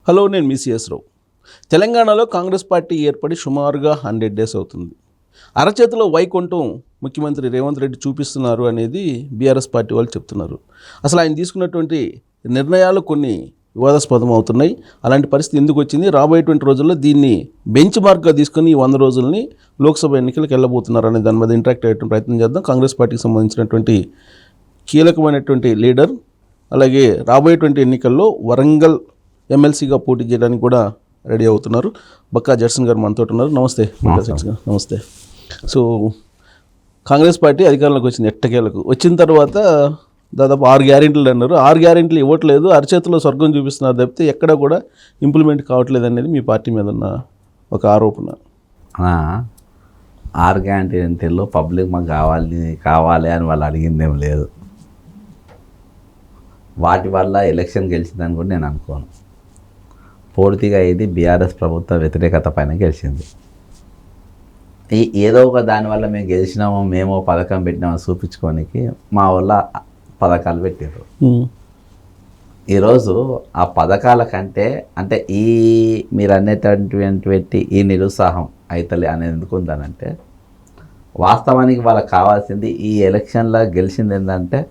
Hello, నేను మీ CS రావు. తెలంగాణలో Congress party ఏర్పడి సుమారుగా 100 డేస్ అవుతుంది. అరచేతిలో వైకుంఠం ముఖ్యమంత్రి రేవంత్ రెడ్డి చూపిస్తున్నారు అనేది బీఆర్ఎస్ పార్టీ వాళ్ళు చెప్తున్నారు. అసలు ఆయన తీసుకున్నటువంటి నిర్ణయాలు కొన్ని వివాదాస్పదం అవుతున్నాయి. అలాంటి పరిస్థితి ఎందుకు వచ్చింది? రాబోయేటువంటి రోజుల్లో దీన్ని బెంచ్ మార్క్గా తీసుకుని ఈ 100 రోజుల్ని లోక్సభ ఎన్నికలకు వెళ్ళబోతున్నారు అనే దాని మీద ఇంటరాక్ట్ అయ్యేటువంటి ప్రయత్నం చేద్దాం. కాంగ్రెస్ పార్టీకి సంబంధించినటువంటి కీలకమైనటువంటి లీడర్, అలాగే రాబోయేటువంటి ఎన్నికల్లో వరంగల్ ఎమ్మెల్సీగా పోటీ చేయడానికి కూడా రెడీ అవుతున్నారు. బక్కా జడ్సన్ గారు మనతో ఉన్నారు. నమస్తే బక్కా జడ్సన్ గారు. నమస్తే. సో కాంగ్రెస్ పార్టీ అధికారంలోకి వచ్చింది. ఎట్టకేలకు వచ్చిన తర్వాత దాదాపు 6 గ్యారెంటీలు అన్నారు. 6 గ్యారెంటీలు ఇవ్వట్లేదు, అరచేతిలో స్వర్గం చూపిస్తున్నారు తప్పితే ఎక్కడ కూడా ఇంప్లిమెంట్ కావట్లేదు అనేది మీ పార్టీ మీద ఉన్న ఒక ఆరోపణ. 6 గ్యారెంటీలో పబ్లిక్ మాకు కావాలి అని వాళ్ళు అడిగిందేం లేదు. వాటి వల్ల ఎలక్షన్ గెలిచిందని కూడా నేను అనుకోను. పూర్తిగా ఇది బీఆర్ఎస్ ప్రభుత్వ వ్యతిరేకత పైన గెలిచింది. ఏదో ఒక దానివల్ల మేము గెలిచినామో, మేము పథకం పెట్టినామో చూపించుకోనికి మా వల్ల పథకాలు పెట్టారు. ఈరోజు ఆ పథకాల కంటే అంటే మీరు అనేటటువంటి ఈ నిరుత్సాహం అయితలే అనేది ఎందుకు ఉందనంటే, వాస్తవానికి వాళ్ళకి కావాల్సింది ఈ ఎలక్షన్లో గెలిచింది ఏంటంటే,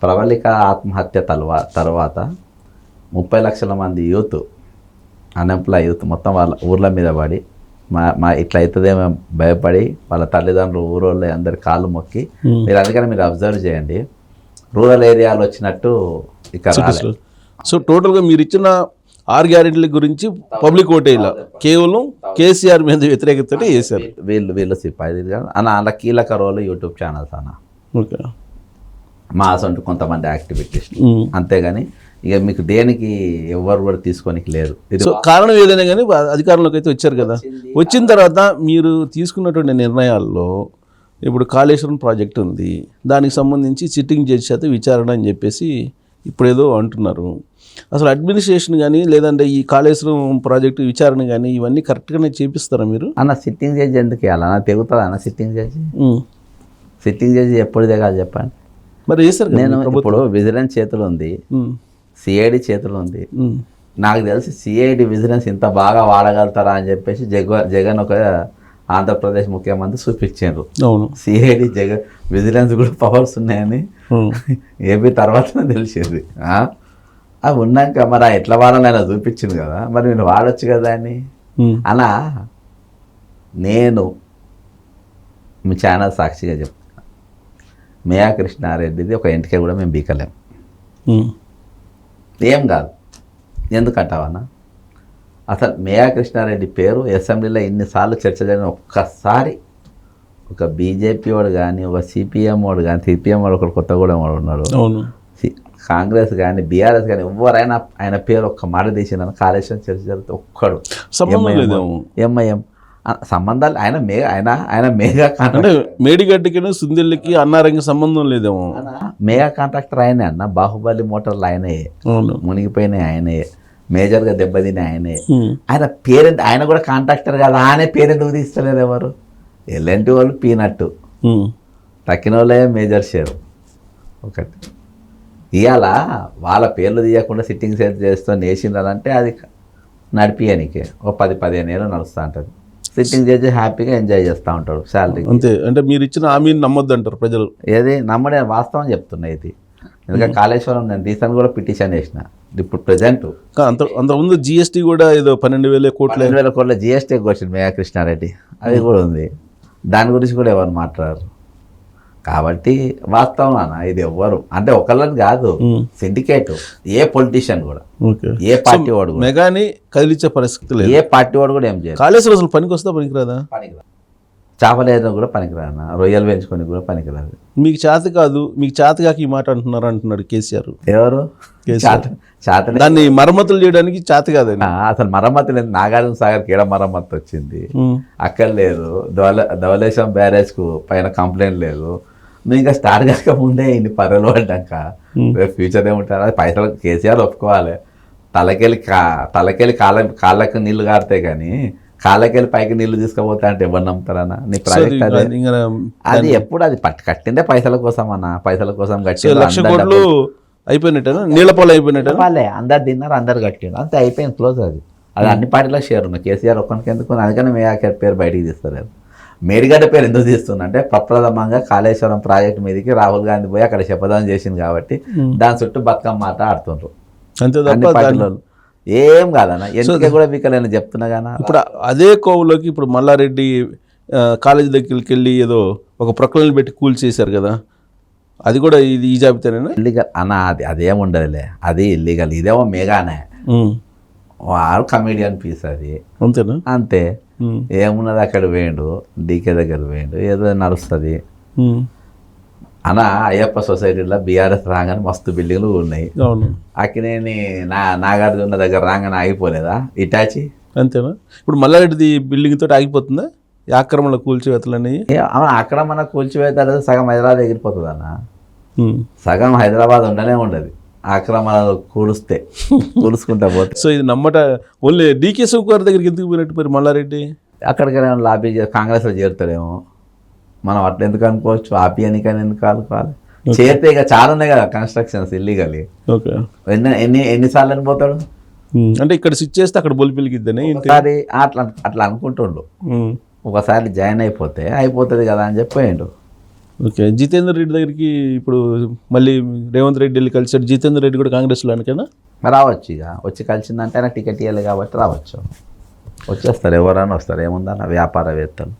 ప్రబలిక ఆత్మహత్య తర్వాత 30 లక్షల మంది యూత్, అన్ఎంప్లాయ్ యూత్ మొత్తం వాళ్ళ ఊర్ల మీద పడి మా ఇట్లా అవుతుందేమో భయపడి వాళ్ళ తల్లిదండ్రులు ఊరోళ్ళు అందరి కాళ్ళు మొక్కి, మీరు అందుకని మీరు అబ్జర్వ్ చేయండి, రూరల్ ఏరియాలో వచ్చినట్టు ఇక్కడ రాలేదు. సో టోటల్గా మీరు ఇచ్చిన 6 గ్యారెంటీల గురించి పబ్లిక్ ఓటేలా కేవలం కేసీఆర్ మీద వ్యతిరేకత చేశారు. వీళ్ళు సిపాయి అన్న అలా కీలక రోల్ యూట్యూబ్ ఛానల్స్ అన్న. ఓకే, మా అసలు కొంతమంది యాక్టివిటీస్, అంతేగాని ఇక మీకు దేనికి ఎవరు కూడా తీసుకోనికి లేదు. సో కారణం ఏదైనా కానీ అధికారంలోకి అయితే వచ్చారు కదా. వచ్చిన తర్వాత మీరు తీసుకున్నటువంటి నిర్ణయాల్లో ఇప్పుడు కాళేశ్వరం ప్రాజెక్ట్ ఉంది, దానికి సంబంధించి సిట్టింగ్ జడ్జి చేత విచారణ అని చెప్పేసి ఇప్పుడేదో అంటున్నారు. అసలు అడ్మినిస్ట్రేషన్ కానీ లేదంటే ఈ కాళేశ్వరం ప్రాజెక్టు విచారణ కానీ ఇవన్నీ కరెక్ట్గానే చేపిస్తారా మీరు? అన్న సిట్టింగ్ జడ్జి ఎందుకు ఇవ్వాలి అన్న? తెగుతుంది అన్న సిట్టింగ్ జడ్జి. సిట్టింగ్ జడ్జి ఎప్పుడు దిగాలి చెప్పండి. మరి చేస్తారు. నేను ఇప్పుడు విజిలెన్స్ చేతులు ఉంది, సిఐడి చేతులు ఉంది. నాకు తెలిసి సిఐడి విజిలెన్స్ ఇంత బాగా వాడగలుగుతారా అని చెప్పేసి జగన్ ఒక ఆంధ్రప్రదేశ్ ముఖ్యమంత్రి చూపించారు. సిఐడి విజిలెన్స్ కూడా పవర్స్ ఉన్నాయని ఏపీ తర్వాతనే తెలిసింది. అవి ఉన్నాక మరి ఎట్లా వాడాలని ఆయన చూపించింది కదా, మరి నేను వాడచ్చు కదా అని. అలా నేను మీ ఛానల్ సాక్షిగా చెప్తాను, మేయా కృష్ణారెడ్డిది ఒక ఇంటికే కూడా మేము బీకలేం. ఏం కాదు, ఎందుకంటావన్నా? అసలు మేయా కృష్ణారెడ్డి పేరు అసెంబ్లీలో ఇన్నిసార్లు చర్చ జరిగిన ఒక్కసారి ఒక బీజేపీ వాడు కానీ, ఒక సిపిఎం వాడు కానీ, సిపిఎం వాడు ఒకడు కొత్తగూడెం వాడు ఉన్నాడు, కాంగ్రెస్ కానీ బీఆర్ఎస్ కానీ ఎవరైనా ఆయన పేరు ఒక్క మాట తీసిందని కాళేశ్వరం చర్చ జరిగితే ఒక్కడు. ఎంఐఎం సంబంధాలు ఆయన మేఘా కాంట్రాక్టర్, మేడిగడ్డకి సుందిల్లికి అన్నారంగ సంబంధం లేదేమో. మేఘా కాంట్రాక్టర్ ఆయనే అన్న, బాహుబలి మోటార్లు ఆయనే, మునిగిపోయినాయి ఆయనే, మేజర్గా దెబ్బతిని ఆయనే. ఆయన పేరెంట్, ఆయన కూడా కాంట్రాక్టర్ కదా, ఆయనే పేరెంట్ తీస్తలేదు ఎవరు? ఎలాంటి వాళ్ళు పీనట్టు, తక్కిన వాళ్ళే మేజర్ షేర్. ఒకటి ఇవాళ వాళ్ళ పేర్లు తీయకుండా సిట్టింగ్ సెట్ చేస్తూ నేసిందంటే అది నడిపియనికే ఒక 10-15 ఏళ్ళు నడుస్తూ ఉంటుంది. సిట్టింగ్ చేసి హ్యాపీగా ఎంజాయ్ చేస్తూ ఉంటాడు శాలరీ. అంతే. అంటే మీరు ఇచ్చిన హామీని నమ్మొద్దు అంటారు ప్రజలు. ఏది నమ్మడే వాస్తవం చెప్తున్నా ఇది. ఎందుకంటే కాళేశ్వరం నేను రీసెంట్ కూడా పిటిషన్ వేసిన. ఇప్పుడు ప్రజెంట్ అంతకుముందు జిఎస్టీ కూడా ఏదో 12,000 కోట్ల జిఎస్టీ వచ్చింది మేయా కృష్ణారెడ్డి, అది కూడా ఉంది. దాని గురించి కూడా ఎవరు మాట్లాడారు. కాబట్టి వాస్తవం అన్న, ఇది ఎవ్వరు అంటే ఒకళ్ళని కాదు, సిండికేట్. ఏ పొలిటీషియన్ కూడా, ఏ పార్టీ వాడు కూడా మెగాని కదిలించే పరిస్థితి లేదు. ఏ పార్టీ వాడు కూడా ఏం చేయాలి. కాళేశ్వరం అసలు పనికి వస్తా పనికిరాదా? చేపలేదని కూడా పనికిరాదన్న, రొయ్యలు పెంచుకొని కూడా పనికిరాదు. మీకు చేత కాదు, మీకు చేతగాకి ఈ మాట అంటున్నాడు కేసీఆర్. ఎవరు? దాన్ని మరమ్మతులు చేయడానికి చేత కాదని. అసలు మరమ్మతు లేదు. నాగార్జున సాగర్కి ఏడ మరమ్మతు వచ్చింది? అక్కడ లేదు. ధవళేశ్వరం బ్యారేజ్కు పైన కంప్లైంట్ లేదు. నువ్వు ఇంకా స్టార్ట్ కాక ముందే ఇన్ని పర్రెలు పడ్డాక ఫ్యూచర్ ఏముంటారు? అది పైసలు కేసీఆర్ ఒప్పుకోవాలి. తలకెళ్ళి కాళ్ళకు నీళ్లు కారుతాయి కానీ కాళ్ళకెళ్ళి పైకి నీళ్లు తీసుకుపోతా అంటే ఎవరు నమ్ముతారన్నా? నీ ప్రాజెక్ట్ అది ఎప్పుడు అది కట్టిందే పైసల కోసం అన్న, పైసల కోసం కట్టి 1,00,000 కోట్లు అయిపోయినట్టేనా, నీళ్ళపాలు అయిపోయినట్టేనా? వాళ్ళే అందరు తిన్నారు, అందరు కట్టిండు, అంతే అయిపోయింది, క్లోజ్. అది అన్ని పార్టీలకు షేర్ ఉన్నాయి, కేసీఆర్ ఒక్కరికి ఎందుకు, అందుకని మేయాకర్ పేరు బయటికి తీస్తారు. మేడిగడ్డ పేరు ఎందుకు తీస్తుందంటే ప్రప్రథమంగా కాళేశ్వరం ప్రాజెక్టు మీదకి రాహుల్ గాంధీ పోయి అక్కడ శపథం చేసింది కాబట్టి దాని చుట్టూ బతుకమ్మ ఆట ఆడుతుండ్రు అంతే అన్ని తప్ప పార్టీలో. ఏం కాదన్న, ఎందుకే కూడా వీకలేని చెప్తున్నా కానీ. ఇప్పుడు అదే కోవలోకి ఇప్పుడు మల్లారెడ్డి కాలేజీ దగ్గరికి వెళ్ళి ఏదో ఒక ప్రకటనలు పెట్టి కూల్ చేశారు కదా, అది కూడా ఇది ఈ జాబితానేనా? ఇల్లీగల్ అన్న, అదేం ఉండదులే, అది ఇల్లీగల్. ఇదేమో మేఘానే, వాడు కమీడియన్ పీస్, అది అంతేనా? అంతే. ఏమున్నది, అక్కడ వేయండు, డీకే దగ్గర వేయండు, ఏదో నడుస్తుంది అన్న. అయ్యప్ప సొసైటీలో బీఆర్ఎస్ రాగానే మస్తు బిల్డింగ్లు ఉన్నాయి. అవును. అక్కినేని నాగార్జున దగ్గర రాగానే ఆగిపోలేదా ఇటాచి? అంతేనా? ఇప్పుడు మల్లారెడ్డిది బిల్డింగ్ తోటి ఆగిపోతుందా ఈ ఆక్రమణ కూల్చివేతలన్నీ? అక్కడ మన కూల్చివేత సగం హైదరాబాద్ ఎగిరిపోతుంది అన్న. సగం హైదరాబాద్ ఉండనే ఉండదు ఆక్రమణలు కూలుసుకుంటా పోతే. సో ఇది నమ్మట ఓన్లీ డీకే శివకుమార్ దగ్గరికి ఎందుకు పోయినట్టు మరి మల్లారెడ్డి? అక్కడికి లాబీ కాంగ్రెస్లో చేరుతాడేమో, మనం అట్లా ఎందుకు అనుకోవచ్చు, ఆపి అనికని ఎందుకు అనుకోవాలి. చేరితే ఇక చాలా ఉన్నాయి కదా కన్స్ట్రక్షన్స్ ఇల్లీగల్. ఓకే. ఎన్నిసార్లు అని పోతాడు అంటే ఇక్కడ స్విచ్ చేస్తే అక్కడ బొలిపిలిగిద్దని ఒకసారి అట్లా అనుకుంటుండు. ఒకసారి జాయిన్ అయిపోతుంది కదా అని చెప్పేయండు. ఓకే. జితేందర్ రెడ్డి దగ్గరికి ఇప్పుడు మళ్ళీ రేవంత్ రెడ్డి వెళ్ళి కలిసాడు. జితేందర్ రెడ్డి కూడా కాంగ్రెస్లో అనుకేనా? రావచ్చు, ఇక వచ్చి కలిసిందంటే ఆయన టికెట్ ఇవ్వాలి కాబట్టి రావచ్చు, వచ్చేస్తారు, ఎవరైనా వస్తారు. ఏముందన్న, వ్యాపారవేత్తలు.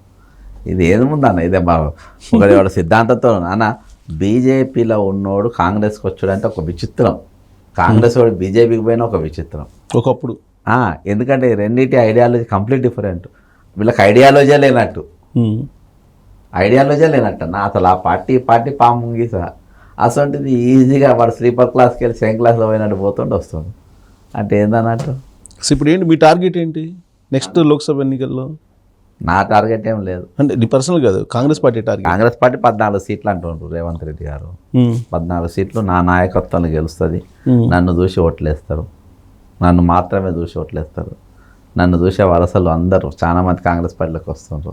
ఇది ఏముందన్న, ఇదే బాగా ఒకటి సిద్ధాంతంతో అన్న. బీజేపీలో ఉన్నోడు కాంగ్రెస్కి వచ్చాడు అంటే ఒక విచిత్రం, కాంగ్రెస్ వాడు బీజేపీకి పోయినా ఒక విచిత్రం ఒకప్పుడు. ఎందుకంటే రెండింటి ఐడియాలజీ కంప్లీట్ డిఫరెంట్. వీళ్ళకి ఐడియాలజీ లేనట్టు అన్న. అసలు ఆ పార్టీ పాము గీస అసలు ఈజీగా వాడు స్లీపర్ క్లాస్కి వెళ్ళి సెకండ్ క్లాస్లో పోయినట్టు పోతుంటే వస్తుంది అంటే ఏందన్నట్టు. సో ఇప్పుడు ఏంటి మీ టార్గెట్ ఏంటి నెక్స్ట్ లోక్సభ ఎన్నికల్లో? నా టార్గెట్ ఏం లేదు, అంటే నీ పర్సనల్ కాదు, Congress party target. Congress party 14 సీట్లు అంటుండ్రు రేవంత్ రెడ్డి గారు. 14 సీట్లు నా నాయకత్వాన్ని గెలుస్తుంది. నన్ను చూసి ఓట్లేస్తారు, నన్ను మాత్రమే చూసి ఓట్లేస్తారు. నన్ను చూసే వలసలు అందరూ చాలా మంది కాంగ్రెస్ పార్టీలోకి వస్తుండ్రు.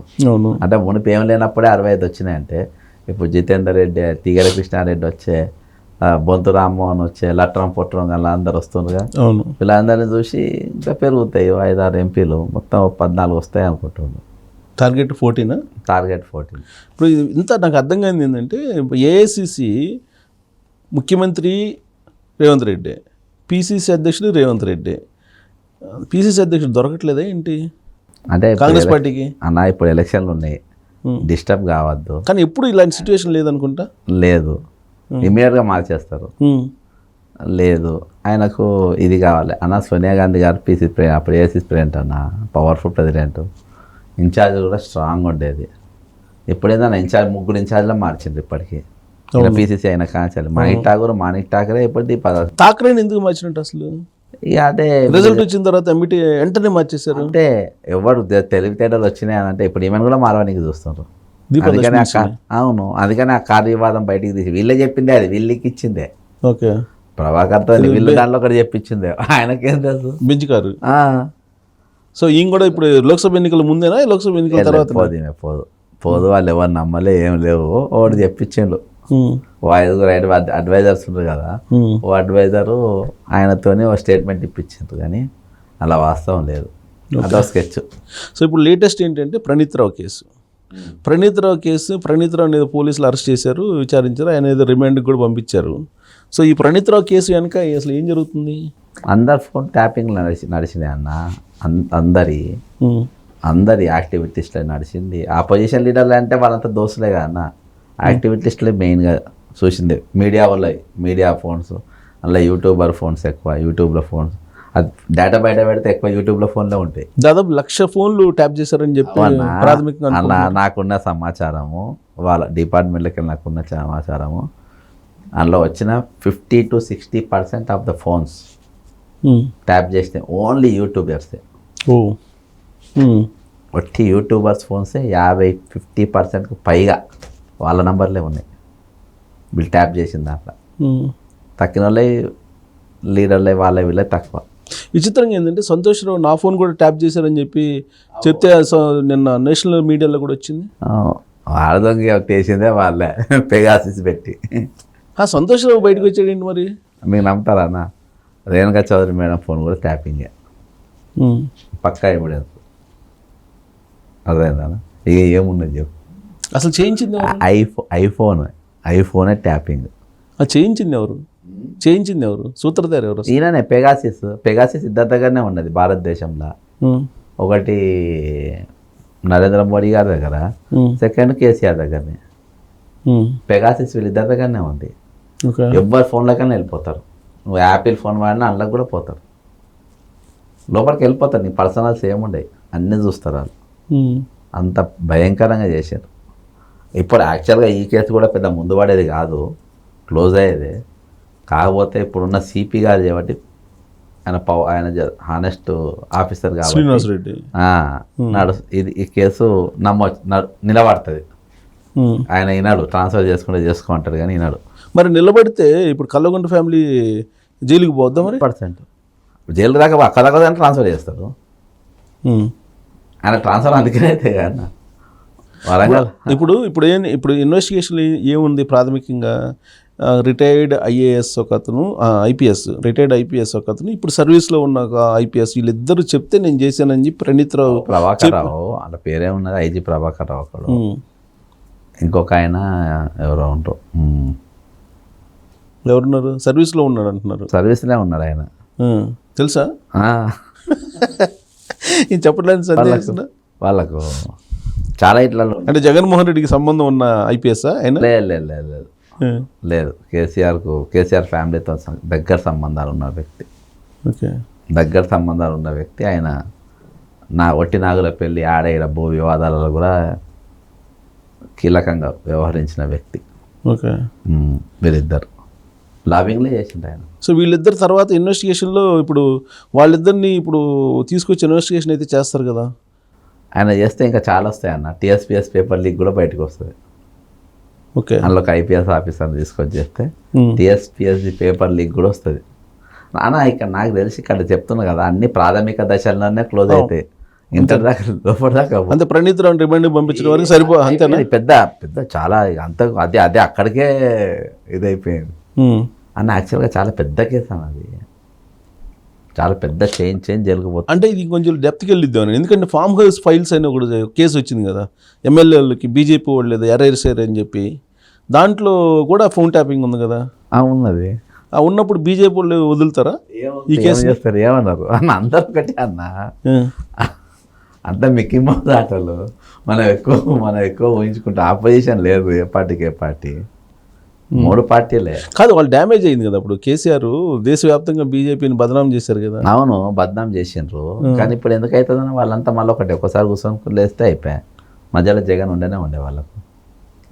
అంటే మునిపి ఏం లేనప్పుడే 65 వచ్చినాయంటే ఇప్పుడు జితేందర్ రెడ్డి, తీగల కృష్ణారెడ్డి వచ్చే, బొంతు రామ్మోహన్ వచ్చే, లట్రం పొట్టరం గల అందరు వస్తుండగా వీళ్ళందరినీ చూసి ఇంకా పెరుగుతాయి 5-6 ఎంపీలు, మొత్తం 14 వస్తాయి అనుకుంటున్నాను. టార్గెట్ 14. టార్గెట్ 14. ఇప్పుడు ఇంత నాకు అర్థం కానిది ఏంటంటే ఏఐసిసి ముఖ్యమంత్రి రేవంత్ రెడ్డి, పిసిసి అధ్యక్షుడు రేవంత్ రెడ్డి. పిసిసి అధ్యక్షుడు దొరకట్లేదా ఏంటి అంటే కాంగ్రెస్ పార్టీకి? అన్న ఇప్పుడు ఎలక్షన్లు ఉన్నాయి, డిస్టర్బ్ కావద్దు. కానీ ఎప్పుడు ఇలాంటి సిచ్యువేషన్ లేదనుకుంటా. లేదు, ఇమీడియట్గా మార్చేస్తారు. లేదు, ఆయనకు ఇది కావాలి అన్న. సోనియా గాంధీ గారు అప్పుడు ఏసీసీ ప్రెసిడెంట్ అన్న, పవర్ఫుల్ ప్రెసిడెంట్, ఇన్ఛార్జ్ కూడా స్ట్రాంగ్ ఉండేది. ఇప్పుడు ఏదైనా ముగ్గురు ఇన్ఛార్జ్లో మార్చింది ఇప్పటికీ. పీసీసీ అయిన కాంచాలి మాణిక్ ఠాకరే ఇప్పటికీ ఠాకరేని ఎందుకు మార్చినట్టు అసలు? ఇక అదే రిజల్ట్ వచ్చిన తర్వాత వెంటనే మార్చేశారు. అంటే ఎవరు తెలివితేటలు వచ్చినాయి అని అంటే ఇప్పుడు ఈమెను కూడా మారవానికి చూస్తున్నారు. అవును, అందుకని ఆ కారు వివాదం బయటికి తీసి వీళ్ళే చెప్పిందే, అది వీళ్ళకి ఇచ్చిందే. ఓకే. ప్రభాకర్తో వీళ్ళు దాంట్లో ఒకటి చెప్పించిందే, ఆయనకేం తెలుసు బెంచ్ కారు. సో ఈయన కూడా ఇప్పుడు లోక్సభ ఎన్నికల ముందేనా లోక్సభ ఎన్నికల తర్వాత? పోదు వాళ్ళు ఎవరు నమ్మలే, ఏం లేవు. ఒకటి చెప్పించిండు, ఓ 5 అడ్వైజర్స్ ఉన్నారు కదా, ఓ అడ్వైజరు ఆయనతోనే ఓ స్టేట్మెంట్ ఇప్పించారు, కానీ అలా వాస్తవం లేదు, అదో స్కెచ్. సో ఇప్పుడు లేటెస్ట్ ఏంటంటే ప్రణీత్ రావు కేసు. ప్రణీత్ రావు అనేది పోలీసులు అరెస్ట్ చేశారు, విచారించారు, ఆయన ఏదో రిమాండ్కి కూడా పంపించారు. సో ఈ ప్రణీత్ రావు కేసు కనుక అసలు ఏం జరుగుతుంది? అందరు ఫోన్ ట్యాపింగ్ నడిచినాయి అన్న, అందరి యాక్టివిటీస్లో నడిచింది. ఆపోజిషన్ లీడర్లు అంటే వాళ్ళంతా దోస్తులే కదా అన్న, యాక్టివిటీస్లే మెయిన్గా చూసింది. మీడియా ఫోన్స్, అలా యూట్యూబర్ ఫోన్స్ ఎక్కువ, యూట్యూబ్లో ఫోన్స్, అది డేటా బయట పెడితే ఎక్కువ యూట్యూబ్లో ఫోన్లో ఉంటాయి. దాదాపు 1,00,000 ఫోన్లు ట్యాప్ చేశారని చెప్పి ప్రాథమికంగా నాకున్న సమాచారము, వాళ్ళ డిపార్ట్మెంట్లకి నాకున్న సమాచారము, అందులో వచ్చిన 50 to 60% of the phones tap చేస్తే ఓన్లీ యూట్యూబర్సే. ఒట్టి యూట్యూబర్స్ ఫోన్సే 50-50% పైగా వాళ్ళ నంబర్లే ఉన్నాయి వీళ్ళు ట్యాప్ చేసిన దాంట్లో. తక్కిన వాళ్ళే లీడర్లే, వాళ్ళే వీళ్ళే తక్కువ. విచిత్రంగా ఏంటంటే సంతోష్రావు నా ఫోన్ కూడా ట్యాప్ చేశారని చెప్పి చెప్తే నిన్న నేషనల్ మీడియాలో కూడా వచ్చింది. వాళ్ళ చేసిందే వాళ్ళే పెగాసిస్ పెట్టి. సంతోష్రావు బయటకు వచ్చాడేంటి మరి? మీకు నమ్ముతారా అన్న రేణుకా చౌదరి మేడం ఫోన్ కూడా ట్యాపింగే పక్కా ఎవిడెన్స్ అదేనా ఇక ఏమున్నది చెప్పు అసలు చేయించింది ఎవరు? ఐఫోనే ట్యాపింగ్ చేయించింది ఎవరు? చేయించింది ఎవరు? సూత్రధారి ఎవరు? ఈయననే పెగాసిస్ ఇద్దరి దగ్గరనే ఉన్నది భారతదేశంలో. ఒకటి నరేంద్ర మోడీ గారి దగ్గర, సెకండ్ కేసీఆర్ దగ్గరనే. పెగాసిస్ వీళ్ళిద్దరి దగ్గరనే ఉంది. ఎవ్వరి ఫోన్లకన్నా వెళ్ళిపోతారు. నువ్వు యాపిల్ ఫోన్ వాడినా అందులోకి కూడా పోతారు, లోపలికి వెళ్ళిపోతారు. నీ పర్సనల్స్ ఏముండవు, అన్నీ చూస్తారు వాళ్ళు. అంత భయంకరంగా చేశారు. ఇప్పుడు యాక్చువల్గా ఈ కేసు కూడా పెద్ద ముందు పడేది కాదు, క్లోజ్ అయ్యేది. కాకపోతే ఇప్పుడున్న సిపి గారు చేయబట్టి ఆయన హానెస్ట్ ఆఫీసర్ కాబట్టి ఈ కేసు నిలబడుతుంది. ఆయన ఈనాడు ట్రాన్స్ఫర్ చేసుకుంటారు కానీ ఈనాడు మరి నిలబడితే ఇప్పుడు కల్లగొండ ఫ్యామిలీ జైలుకి పోద్దా మరి? జైలు దాకా అక్కడ ట్రాన్స్ఫర్ చేస్తారు. ఆయన ట్రాన్స్ఫర్ అందుకనే అయితే కానీ వరంగల్ ఇప్పుడు ఇన్వెస్టిగేషన్ ఏముంది? ప్రాథమికంగా రిటైర్డ్ ఐఏఎస్ ఒక అతను, రిటైర్డ్ ఐపీఎస్ ఒక అతను, ఇప్పుడు సర్వీస్లో ఉన్న ఒక ఐపీఎస్, వీళ్ళిద్దరు చెప్తే నేను చేశానని చెప్పి ప్రణీత్రావు ప్రభాకర్ రావు వాళ్ళ పేరే ఉన్నది, ఐజీ ప్రభాకర్ రావు ఒకడు, ఇంకొక ఆయన ఎవరో ఉంటారు. ఎవరున్నారు? సర్వీస్లో ఉన్నాడు అంటున్నారు. సర్వీస్లో ఉన్నాడు ఆయన, తెలుసా? చెప్పడానికి సందేహిస్తున్నా వాళ్ళకు చాలా ఇట్లలో అంటే జగన్మోహన్ రెడ్డికి సంబంధం ఉన్న ఐపీఎస్ ఆయన? లేదు. కేసీఆర్ ఫ్యామిలీతో దగ్గర సంబంధాలు ఉన్న వ్యక్తి. దగ్గర సంబంధాలు ఉన్న వ్యక్తి ఆయన. ఒట్టి నాగుల పెళ్ళి ఆడేడ భూ వివాదాలలో కూడా కీలకంగా వ్యవహరించిన వ్యక్తి. వీళ్ళిద్దరు లాబింగ్లో చేసిండు ఆయన. సో వీళ్ళిద్దరు తర్వాత ఇన్వెస్టిగేషన్లో ఇప్పుడు వాళ్ళిద్దరిని తీసుకొచ్చి ఇన్వెస్టిగేషన్ అయితే చేస్తారు కదా. ఆయన చేస్తే ఇంకా చాలా వస్తాయి అన్న. టీఎస్పీఎస్ పేపర్ లీక్ కూడా బయటకు వస్తుంది. అందులో ఒక ఐపీఎస్ ఆఫీసర్ని తీసుకొచ్చి చేస్తే టీఎస్పీఎస్ది పేపర్ లీక్ కూడా వస్తుంది. ఇక్కడ నాకు తెలిసి ఇక్కడ చెప్తున్నా కదా, అన్ని ప్రాథమిక దశల్లోనే క్లోజ్ అవుతాయి. ఇంటర్ దాకా లోపల దాకా అంతే. ప్రణీత్రావు రిమాండ్ పంపించిన వరకు సరిపో అంతేనా? పెద్ద చాలా అదే అక్కడికే ఇదైపోయింది అన్న. యాక్చువల్గా చాలా పెద్ద కేసు అన్నది, చాలా పెద్ద చేంజ్ జరగబోతుంది. అంటే ఇది కొంచెం డెప్త్కి వెళ్ళిద్దాం. ఎందుకంటే ఫామ్ హౌస్ ఫైల్స్ అయినా కూడా కేసు వచ్చింది కదా, ఎమ్మెల్యేలకి బీజేపీ వాళ్ళు లేదా ఎర్రర్ అని చెప్పి, దాంట్లో కూడా ఫోన్ ట్యాపింగ్ ఉంది కదా. ఉన్నది. ఉన్నప్పుడు బీజేపీ వాళ్ళు వదులుతారా ఈ కేసు? చేస్తారు ఏమన్నారు అన్న, అందరూ ఒకటి అన్న, అంతా మిక్కీ మౌత్ ఆటలు. మనం ఎక్కువ ఊహించుకుంటే ఆపోజిషన్ లేదు, ఏ పార్టీ 3 పార్టీలే కాదు. వాళ్ళు డ్యామేజ్ అయింది కదా అప్పుడు. కేసీఆర్ దేశవ్యాప్తంగా బీజేపీని బదనాం చేశారు కదా. అవును, బదనాం చేసిండ్రు. కానీ ఇప్పుడు ఎందుకు అవుతుందని వాళ్ళంతా మళ్ళీ ఒకసారి కూర్చొని లేస్తే అయిపోయా. మధ్యలో జగన్ ఉండే వాళ్ళకు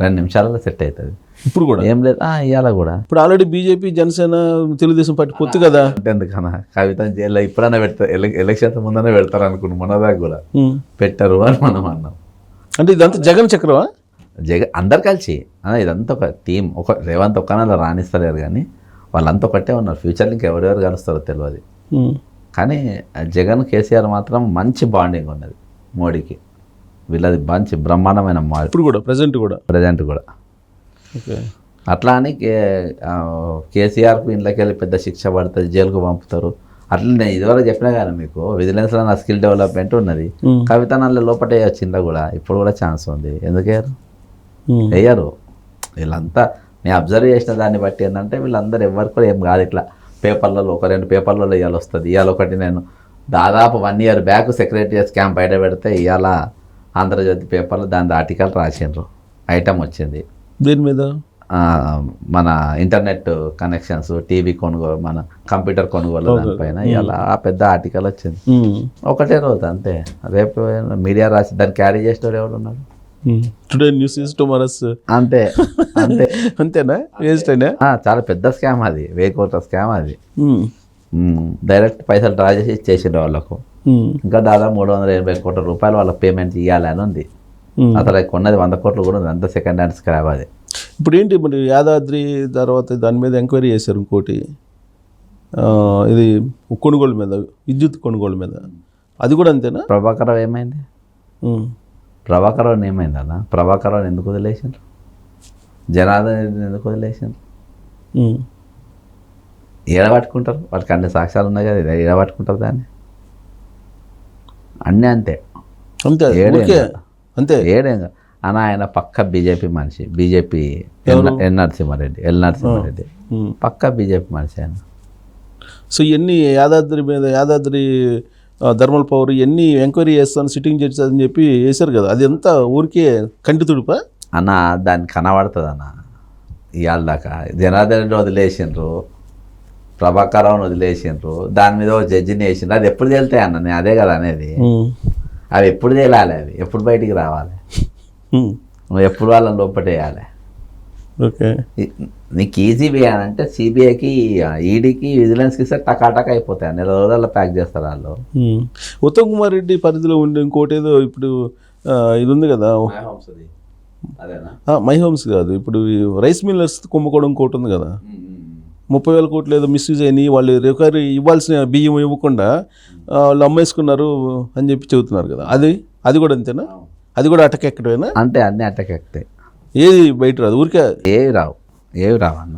2 నిమిషాలలో సెట్ అవుతుంది. ఇప్పుడు కూడా ఏం లేదు ఇవాళ కూడా. ఇప్పుడు already BJP, Janasena, Telugu Desam party పొత్తు కదా. ఎందుకన్నా కవిత జైల్లో ఇప్పుడైనా పెడతారు, ఎలక్షన్ ముందనే పెడతారు అనుకున్నాం. మొన్నదాకా కూడా పెట్టరు అని మనం అన్నాం. అంటే ఇదంతా జగన్ చక్రమా? అందరు కలిసి ఇదంతా ఒక టీం. రేవంత్ ఒక్కనలా రాణిస్తలేరు కానీ వాళ్ళంతా ఒకటే ఉన్నారు. ఫ్యూచర్లో ఇంకా ఎవరెవరు కలుస్తారో తెలియదు. కానీ జగన్ కేసీఆర్ మాత్రం మంచి బాండింగ్ ఉన్నది మోడీకి. వీళ్ళది మంచి బ్రహ్మాండమైన ఇప్పుడు కూడా ప్రజెంట్ కూడా అట్లా అని కేసీఆర్కు ఇంట్లోకి వెళ్ళి పెద్ద శిక్ష పడుతుంది, జైలుకు పంపుతారు. అట్లా నేను ఇదివరకు చెప్పినా కానీ మీకు విజిలెన్స్లో నా స్కిల్ డెవలప్మెంట్ ఉన్నది. కవిత నల్ల లోపటే వచ్చిందా కూడా ఇప్పుడు కూడా ఛాన్స్ ఉంది. ఎందుకు వేయరు వీళ్ళంతా? నేను అబ్జర్వ్ చేసిన దాన్ని బట్టి ఏంటంటే వీళ్ళందరూ ఎవరికి కూడా ఏం కాదు. ఇట్లా పేపర్లలో 1-2 పేపర్లలో ఇవాళ వస్తుంది. ఇవాళ ఒకటి నేను దాదాపు 1 year బ్యాక్ సెక్రటరియట్ స్కామ్ బయట పెడితే ఇవాళ ఆంధ్రజ్యోతి పేపర్లో దాని ఆర్టికల్ రాసిండ్రు, ఐటమ్ వచ్చింది. దీని మీద మన ఇంటర్నెట్ కనెక్షన్స్, టీవీ కొనుగోలు, మన కంప్యూటర్ కొనుగోలు దానిపైన ఇలా పెద్ద ఆర్టికల్ వచ్చింది. ఒకటే రోజు అంతే. రేపు మీడియా రాసి దాన్ని క్యారీ చేసేవాడు ఎవరు ఉన్నారు? టుడే న్యూస్ ఇస్ టుమారోస్ అంతే అంతేనా? చాలా పెద్ద స్కామ్ అది, 1000 కోట్ల స్కామ్ అది. డైరెక్ట్ పైసలు డ్రా చేసి ఇచ్చేసిండు వాళ్ళకు. ఇంకా దాదాపు 380 కోట్ల రూపాయలు వాళ్ళకి పేమెంట్ ఇవ్వాలని ఉంది. అసలు కొన్నది 100 కోట్లు కూడా ఉంది. అంత సెకండ్ హ్యాండ్ స్క్రాప్ అది. ఇప్పుడు ఏంటి మరి యాదాద్రి తర్వాత దాని మీద ఎంక్వైరీ చేశారు. ఇంకోటి ఇది కొనుగోలు మీద, విద్యుత్ కొనుగోలు మీద, అది కూడా అంతేనా? ప్రభాకర్ ఏమైంది? ప్రభాకర్ ఏమైంది అన్న? ప్రభాకర్ ఎందుకు వదిలేసిండ్రు? జనార్దన్ ఎందుకు వదిలేసిండ్రు? ఏడబట్టుకుంటారు, వాటికి అన్ని సాక్ష్యాలు ఉన్నాయి కదా, ఏడబట్టుకుంటారు దాన్ని. అన్నీ అంతే, అంతే ఊరికే అంతే. ఏడేం అన్న ఆయన పక్క బీజేపీ మనిషి, బీజేపీ ఎల్ నరసింహారెడ్డి పక్క బీజేపీ మనిషి ఆయన. సో ఎన్ని యాదాద్రి ధర్మల్ పవర్ ఎన్ని ఎంక్వైరీ చేస్తాను సిట్టింగ్ జడ్జి అని చెప్పి వేశారు కదా, అది ఎంత ఊరికే కంటి తుడుపా అన్న? దాన్ని కనబడుతుంది అన్న. ఇవాళ దాకా జనార్దన్ రెడ్డి వదిలేసిండ్రు, ప్రభాకరరావుని వదిలేసిండ్రు, దాని మీద ఒక జడ్జిని వేసిండ్రు. అది ఎప్పుడు తేలుతాయి అన్న? నేను అదే కదా అనేది. అవి ఎప్పుడు తేలాలి, అవి ఎప్పుడు బయటికి రావాలి, నువ్వు ఎప్పుడు వాళ్ళని లోపటేయాలి. ఓకే, నీకు ఈజీ వేయాలంటే సిబిఐకి, ఈడీకి, విజిలెన్స్కి ఇస్తే టకాటక్ అయిపోతాయి, నెల రోజుల్లో ప్యాక్ చేస్తారు వాళ్ళు. ఉత్తమ్ కుమార్ రెడ్డి పరిధిలో ఉండే ఇంకోటి ఏదో ఇప్పుడు ఇది ఉంది కదా, మై హోమ్స్ కాదు, ఇప్పుడు రైస్ మిల్లర్స్ కుంభకోణం ఇంకోటి ఉంది కదా, 30,000 కోట్లు ఏదో మిస్యూజ్ అయినాయి, వాళ్ళు రికవరీ ఇవ్వాల్సిన బియ్యం ఇవ్వకుండా వాళ్ళు అమ్మేసుకున్నారు అని చెప్పి చెబుతున్నారు కదా, అది కూడా అంతేనా? అది కూడా అటకెక్కడమేనా? అంతే, అన్నీ అటకెక్తాయి, ఏది బయట రాదు, ఊరికే ఏవి రావు అన్న,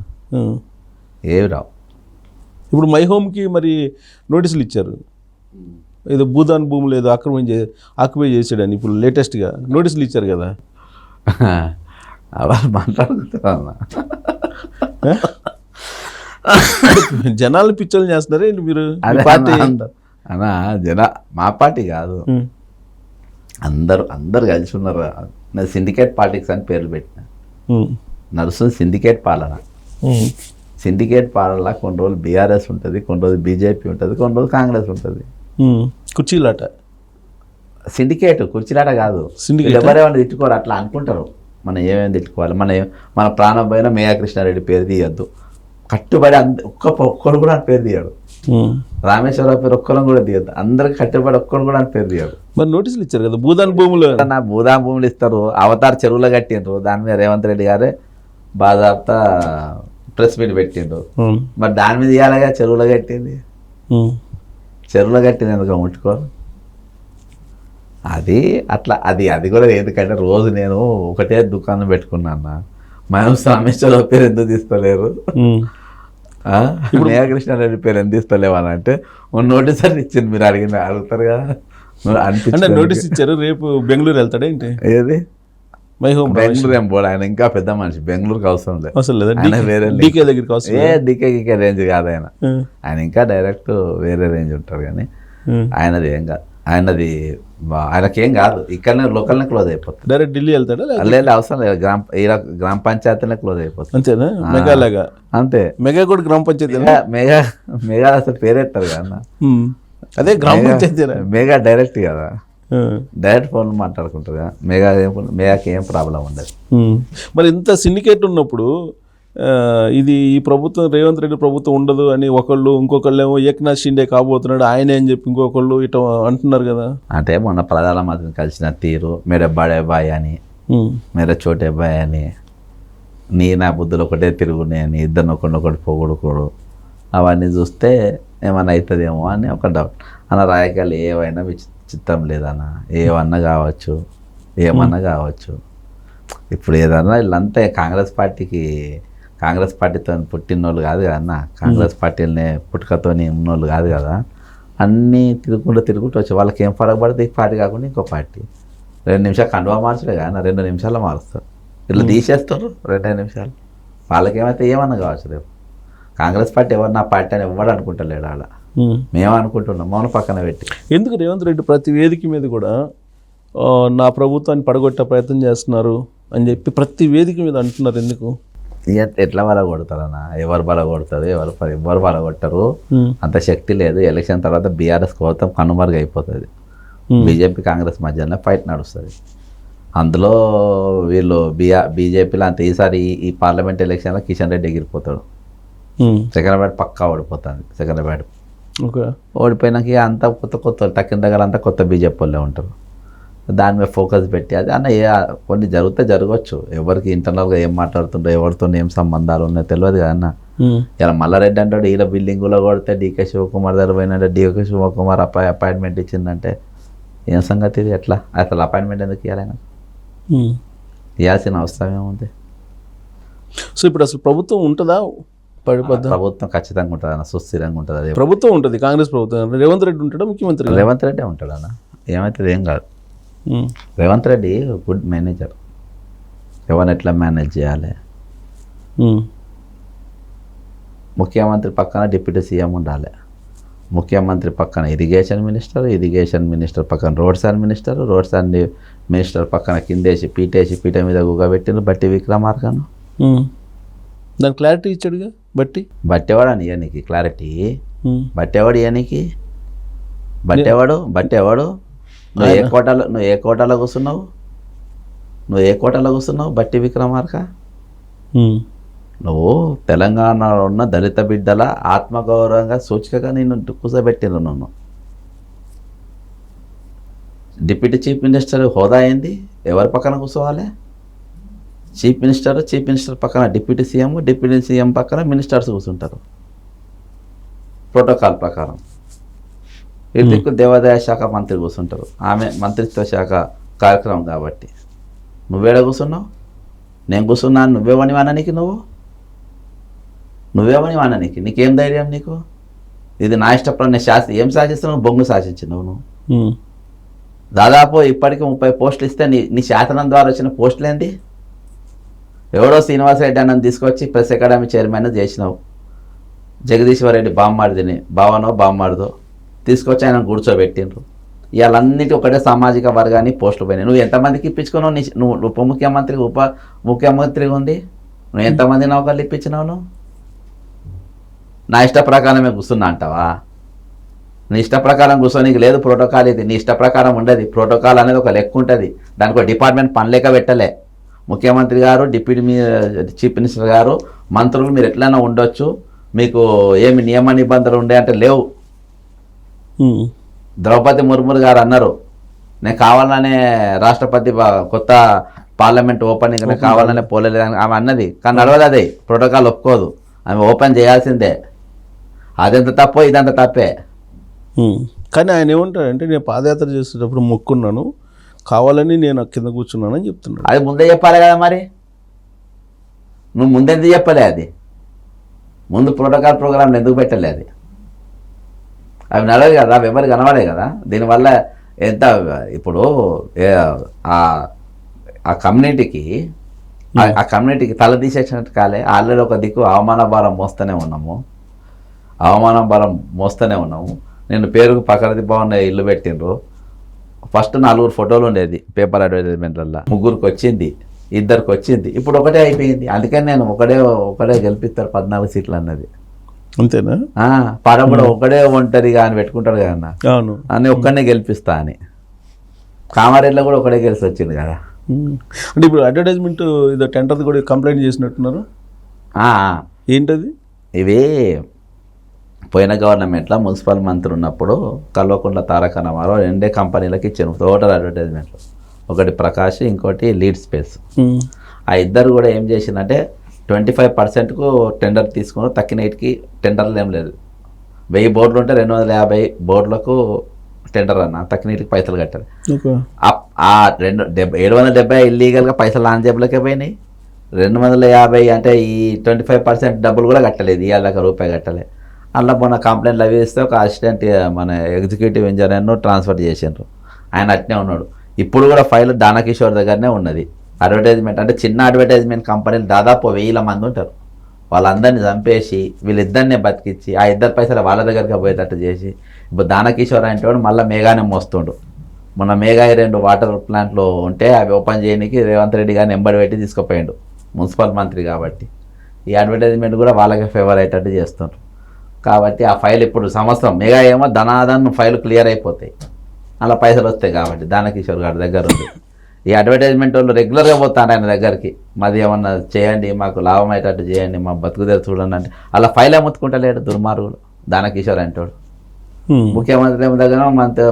ఏవి రావు. ఇప్పుడు మై హోమ్కి మరి నోటీసులు ఇచ్చారు, ఏదో భూదాన్ భూములు ఏదో ఆక్యుపై చేసాడని ఇప్పుడు లేటెస్ట్గా నోటీసులు ఇచ్చారు కదా. అలా మాట్లాడుకుంటారన్న, జనాలు పిచ్చోళ్ళు చేస్తున్నారే మీరు పార్టీ అన్న? మా పార్టీ కాదు, అందరు కలిసి ఉన్నారు. నేను సిండికేట్ పాలిటిక్స్ అని పేర్లు పెట్టిన, నడుస్తుంది సిండికేట్ పాలన. సిండికేట్ పాలన కొన్ని రోజులు బీఆర్ఎస్ ఉంటుంది, కొన్ని రోజులు బీజేపీ ఉంటుంది, కొన్ని రోజులు కాంగ్రెస్ ఉంటుంది. కుర్చీలాట సిండికేట్, కుర్చీలాట కాదు. ఎవరేమైనా తిట్టుకోరు, అట్లా అనుకుంటారు. మనం ఏమేమి తిట్టుకోవాలి, మన ప్రాణం పైన మేఘా కృష్ణారెడ్డి పేరు తీయద్దు, కట్టుబడి ఒక్కరు కూడా అని పేరు తీయడు. రామేశ్వరరావు పేరు ఒక్కరం కూడా తీయద్దు, అందరికి కట్టుబడి ఒక్కరు కూడా అని పేరు తీయడు. మరి నోటీసులు ఇచ్చారు కదా భూదాన్ భూములు, భూదాన్ భూములు ఇస్తారు. అవతార్ చెరువులో కట్టిండ్రు, దాని మీద రేవంత్ రెడ్డి గారే బాధాప్తా ప్రెస్ మీట్ పెట్టిండ్రు. మరి దాని మీద ఇవ్వాలగా చెరువులో కట్టింది, చెరువులో కట్టింది ఎందుకు ముట్టుకోరు? అది అట్లా, అది కూడా ఎందుకంటే రోజు నేను ఒకటే దుకాణం పెట్టుకున్నా, మనం రామేశ్వరరావు పేరు ఎందుకు తీస్తలేరు, మేఘా కృష్ణారెడ్డి పేరు ఎందుకు తీస్తలేవు అని అంటే నోటీస్ అని ఇచ్చింది. మీరు అడుగుతారు కదా, అంటే నోటీస్ ఇచ్చారు. రేపు బెంగళూరు వెళ్తాడా ఏంటి? ఏది మై హోమ్? బెంగళూరు ఏం పోడు, ఆయన ఇంకా పెద్ద మనిషి, బెంగళూరుకి అవసరం లేదు, అసలు లేదా? ఆయన వేరే డీకే దగ్గరికి అవసరం, డీకే రేంజ్ కాదు ఆయన, ఆయన ఇంకా డైరెక్ట్ వేరే రేంజ్ ఉంటారు. కానీ ఆయనది ఏం కాదు, ఆయనకేం కాదు, ఇక్కడనే లోకల్నే క్లోజ్ అయిపోతుంది. డైరెక్ట్ ఢిల్లీ వెళ్తాడా? లేదు, అవసరం లేదు, గ్రామ పంచాయతీనే క్లోజ్ అయిపోతుంది. అంతేనా? మెగా లాగా అంతే, మెగా కూడా గ్రామ పంచాయతీ. మెగా అసలు పేరెత్తారు కదా, అదే గ్రామ పంచాయతీ. మెగా డైరెక్ట్ కదా, డైరెక్ట్ ఫోన్లో మాట్లాడుకుంటారు కదా. మెగాకి ఏం ప్రాబ్లం ఉండదు. మరి ఇంత సిండికేట్ ఉన్నప్పుడు ఇది ఈ ప్రభుత్వం, రేవంత్ రెడ్డి ప్రభుత్వం ఉండదు అని ఒకళ్ళు, ఇంకొకళ్ళు ఏమో ఏక్నాథ్ షిండే కాబోతున్నాడు ఆయనే అని చెప్పి ఇంకొకళ్ళు ఇట అంటున్నారు కదా. అంటే మొన్న ప్రధానమంత్రిని కలిసిన తీరు, మేరే బడే బాయ్ అని, మేరే చోటే బాయ్ అని, నా బుద్ధులు ఒకటే తిరుగున్నాయని, ఇద్దరిని ఒకటి పొగుడుకోడు, అవన్నీ చూస్తే ఏమైనా అవుతుందేమో అని ఒక డౌట్. అన్న రాజకీయాలు ఏవైనా చిత్తం లేదన్న, ఏమన్నా కావచ్చు. ఇప్పుడు ఏదన్నా వీళ్ళంతా కాంగ్రెస్ పార్టీతో పుట్టినోళ్ళు కాదు కదన్నా, కాంగ్రెస్ పార్టీలనే పుట్టుకతోని ఉన్నోళ్ళు కాదు కదా. అన్నీ తిరుగుకుంటూ వచ్చి వాళ్ళకి ఏం ఫరక పడితే ఈ పార్టీ కాకుండా ఇంకో పార్టీ. 2 నిమిషాలు కండువా మార్చలే కానీ 2 నిమిషాల్లో మారుస్తారు. ఇట్లా తీసేస్తారు 2 నిమిషాలు. వాళ్ళకేమైతే ఏమన్నా కావచ్చు. రేపు కాంగ్రెస్ పార్టీ ఎవరు నా పార్టీ అని ఎవడు అనుకుంటలేడు, అలా మేము అనుకుంటున్నాం, మౌన పక్కన పెట్టి. ఎందుకు రేవంత్ రెడ్డి ప్రతి వేదిక మీద కూడా నా ప్రభుత్వాన్ని పడగొట్టే ప్రయత్నం చేస్తున్నారు అని చెప్పి ప్రతి వేదిక మీద అంటున్నారు? ఎందుకు? ఎట్లా బలగొడతారన్న? ఎవరు బలగొడతారు, ఎవరు బలగొట్టరు, అంత శక్తి లేదు. ఎలక్షన్ తర్వాత బీఆర్ఎస్ కోతం కనుమరుగు అయిపోతుంది, బీజేపీ కాంగ్రెస్ మధ్యలో ఫైట్ నడుస్తుంది. అందులో వీళ్ళు బీజేపీలో అంత ఈసారి ఈ పార్లమెంట్ ఎలక్షన్లో కిషన్ రెడ్డి ఎగిరిపోతాడు, సెకండ్రాబాద్ పక్కా ఓడిపోతుంది. సెకండ్రాబాద్ ఓడిపోయినాక అంతా కొత్త టక్కిన దగ్గర అంతా కొత్త బీజేపీ వాళ్ళే ఉంటారు. దాని మీద ఫోకస్ పెట్టి అది అన్న కొన్ని జరగవచ్చు. ఎవరికి ఇంటర్నల్గా ఏం మాట్లాడుతుండో, ఎవరితో ఏం సంబంధాలు ఉన్నాయో తెలియదు కదన్న. ఇలా మల్లారెడ్డి అంటాడు ఈయన బిల్డింగ్లో కొడితే డీకే శివకుమార్ దగ్గర పోయినంటే డీకే శివకుమార్ అపాయింట్మెంట్ ఇచ్చిందంటే ఏం సంగతి ఇది? ఎట్లా అసలు అపాయింట్మెంట్ ఎందుకు ఇవ్వాలైనా? ఇవ్వాల్సిన అవసరం ఏముంది? సో ఇప్పుడు అసలు ప్రభుత్వం ఉంటుందా? పడిపోద్దా? ప్రభుత్వం ఖచ్చితంగా ఉంటుంది అన్న, సుస్థిరంగా ఉంటుంది. అదే ప్రభుత్వం ఉంటుంది, కాంగ్రెస్ ప్రభుత్వం. రేవంత్ రెడ్డి ఉంటాడా ముఖ్యమంత్రి? రేవంత్ రెడ్డి ఉంటాడు అన్న, ఏమవుతుంది ఏం కాదు. రేవంత్ రెడ్డి గుడ్ మేనేజర్, ఎవరిని ఎట్లా మేనేజ్ చేయాలి. ముఖ్యమంత్రి పక్కన డిప్యూటీ సీఎం ఉండాలి, ముఖ్యమంత్రి పక్కన ఇరిగేషన్ మినిస్టర్ పక్కన రోడ్స్ అండ్ మినిస్టర్ పక్కన కిందేసి పీట మీద గుగబెట్టిన బట్టి విక్రమార్కను. దాని క్లారిటీ ఇచ్చాడుగా బట్టేవాడు అని ఇయనికి క్లారిటీ, బట్టేవాడు ఇయనికి బట్టేవాడు. నువ్వు ఏ కోటలో కూర్చున్నావు బట్టి విక్రమార్క. నువ్వు తెలంగాణలో ఉన్న దళిత బిడ్డల ఆత్మగౌరవంగా సూచికగా నేను కూర్చోబెట్టిన. నన్ను డిప్యూటీ చీఫ్ మినిస్టర్ హోదా ఏంది, ఎవరి పక్కన కూర్చోవాలి? చీఫ్ మినిస్టర్ పక్కన డిప్యూటీ సీఎం పక్కన మినిస్టర్స్ కూర్చుంటారు ప్రోటోకాల్ ప్రకారం. ఇదికు దేవాదాయ శాఖ మంత్రి కూర్చుంటారు, ఆమె మంత్రిత్వ శాఖ కార్యక్రమం కాబట్టి. నువ్వేడ కూర్చున్నావు? నేను కూర్చున్నాను, నువ్వేమని వాననికి నీకేం ధైర్యం నీకు? ఇది నా ఇష్టపడిన ఏం శాసిస్తున్నావు? బొంగు శాసించినావు నువ్వు. దాదాపు ఇప్పటికీ 30 పోస్టులు ఇస్తే నీ శాసనం ద్వారా వచ్చిన పోస్టులు ఏంటి? ఎవడో శ్రీనివాసరెడ్డి అన్నని తీసుకొచ్చి ప్రెస్ అకాడమీ చైర్మన్ చేసినావు. జగదీశ్వర్ రెడ్డి బామ్మాడిదో తీసుకొచ్చి ఆయన కూర్చోబెట్టిండ్రు. ఇవాళన్నిటి ఒకటే సామాజిక వర్గాన్ని పోస్టులు పోయినాయి. నువ్వు ఎంతమందికి ఇప్పించుకున్నావు? నువ్వు ఉప ముఖ్యమంత్రి ఉంది, నువ్వు ఎంతమంది నౌకర్లు ఇప్పించినావు? నువ్వు నా ఇష్ట ప్రకారమే కూర్చున్నా అంటావా? నీ ఇష్ట ప్రకారం కూర్చోనికి లేదు ప్రోటోకాల్. ఇది నీ ఇష్ట ప్రకారం ఉండదు. ప్రోటోకాల్ అనేది ఒక లెక్క ఉంటుంది, దానికి ఒక డిపార్ట్మెంట్ పని లెక్క పెట్టలే. ముఖ్యమంత్రి గారు, డిప్యూటీ చీఫ్ మినిస్టర్ గారు, మంత్రులు మీరు ఎట్లయినా ఉండొచ్చు, మీకు ఏమి నియమ నిబంధనలు ఉండే అంటే లేవు. ద్రౌపది ముర్ము గారు అన్నారు, నేను కావాలనే రాష్ట్రపతి కొత్త పార్లమెంట్ ఓపెనింగ్ కావాలనే పోలేదు ఆమె అన్నది. కానీ నడవదు, అదే ప్రోటోకాల్ ఒప్పుకోదు. ఆమె ఓపెన్ చేయాల్సిందే. అదెంత తప్పో ఇదంత తప్పే. కానీ ఆయన ఏమంటాడంటే, నేను పాదయాత్ర చేసేటప్పుడు మొక్కున్నాను, కావాలని నేను కింద కూర్చున్నానని చెప్తున్నాడు. అది ముందే చెప్పాలి కదా మరి. నువ్వు ముందెందుకు చెప్పలే? అది ముందు ప్రోటోకాల్ ప్రోగ్రాంలు ఎందుకు పెట్టలే? అది అవి నడవదు కదా, అవి ఎవరు కనబడే కదా. దీనివల్ల ఎంత ఇప్పుడు ఆ కమ్యూనిటీకి తల తీసేసినట్టు కాలే. ఆల్రెడీ ఒక దిక్కు అవమాన భారం మోస్తూనే ఉన్నాము. నేను పేరుకు పకరది బాగున్న ఇల్లు పెట్టిండ్రు. ఫస్ట్ 4 ఫోటోలు ఉండేది పేపర్ అడ్వర్టైజ్మెంట్లలో, 3కి వచ్చింది, 2కి వచ్చింది, ఇప్పుడు ఒకటే అయిపోయింది. అందుకని నేను ఒకటే గెలిపిస్తారు 14 సీట్లు అన్నది. అంతేనా? పడం కూడా ఒకడే ఒంటరిగా అని పెట్టుకుంటాడు కదా, అవును అని ఒక్కడనే గెలిపిస్తా అని. కామారెడ్డిలో కూడా ఒకటే గెలిచి వచ్చింది కదా. అంటే ఇప్పుడు అడ్వర్టైజ్మెంట్ ఇదో టెండర్ కూడా కంప్లైంట్ చేసినట్టున్నారు. ఏంటది? ఇవి పోయిన గవర్నమెంట్లో మున్సిపల్ మంత్రి ఉన్నప్పుడు కల్వకుంట్ల తారక రామారావు 2 కంపెనీలకు ఇచ్చాను టోటల్ అడ్వర్టైజ్మెంట్లు. ఒకటి ప్రకాష్, ఇంకోటి లీడ్ స్పేస్. ఆ ఇద్దరు కూడా ఏం చేసిందంటే 25%కు టెండర్ తీసుకుని తక్కినటికి టెండర్లు ఏం లేదు. 1000 బోర్డులు ఉంటే 250 బోర్డులకు టెండర్ అన్న, తక్కినటికి పైసలు కట్టాలి. ఆ 770 ఇల్లీగల్గా పైసలు ఆన్ జేబులకే పోయినాయి. 250 అంటే ఈ 25% డబ్బులు కూడా కట్టలేదు, ఇవాళ రూపాయి కట్టలే. అందులో మొన్న కంప్లైంట్లు అవి ఇస్తే ఒక అసిస్టెంట్ మన ఎగ్జిక్యూటివ్ ఇంజనీర్ను ట్రాన్స్ఫర్ చేసిండ్రు. ఆయన అట్నే ఉన్నాడు. ఇప్పుడు కూడా ఫైల్ దానకిషోర్ దగ్గరనే ఉన్నది. అడ్వర్టైజ్మెంట్ అంటే చిన్న అడ్వర్టైజ్మెంట్ కంపెనీలు దాదాపు 1000 మంది ఉంటారు. వాళ్ళందరినీ చంపేసి వీళ్ళిద్దరినే బతికించి ఆ 2 పైసలు వాళ్ళ దగ్గరికి పోయేటట్టు చేసి ఇప్పుడు దానకిషోర్ అంటే వాడు మళ్ళీ మేఘానే మోస్తుండు. మొన్న మేఘా 2 వాటర్ ప్లాంట్లు ఉంటే అవి ఓపెన్ చేయడానికి రేవంత్ రెడ్డి గారిని ఎంబడి పెట్టి తీసుకుపోయాడు మున్సిపల్ మంత్రి కాబట్టి. ఈ అడ్వర్టైజ్మెంట్ కూడా వాళ్ళకే ఫేవర్ అయ్యేటట్టు చేస్తుండ్రు. కాబట్టి ఆ ఫైల్ ఇప్పుడు సంవత్సరం మెగా ఏమో ధనాదన్ ఫైల్ క్లియర్ అయిపోతాయి, అలా పైసలు వస్తాయి. కాబట్టి దానకిషోర్ గారి దగ్గర ఉంది. ఈ అడ్వర్టైజ్మెంట్ వాళ్ళు రెగ్యులర్గా పోతారు ఆయన దగ్గరికి, మాది ఏమన్నా చేయండి, మాకు లాభం అయ్యేటట్టు చేయండి, మా బతుకుదేరు చూడండి అంటే అలా ఫైల్ అమ్ముతుకుంటలేడు దుర్మార్గులు. దానకిషోర్ అంటాడు ముఖ్యమంత్రి దగ్గర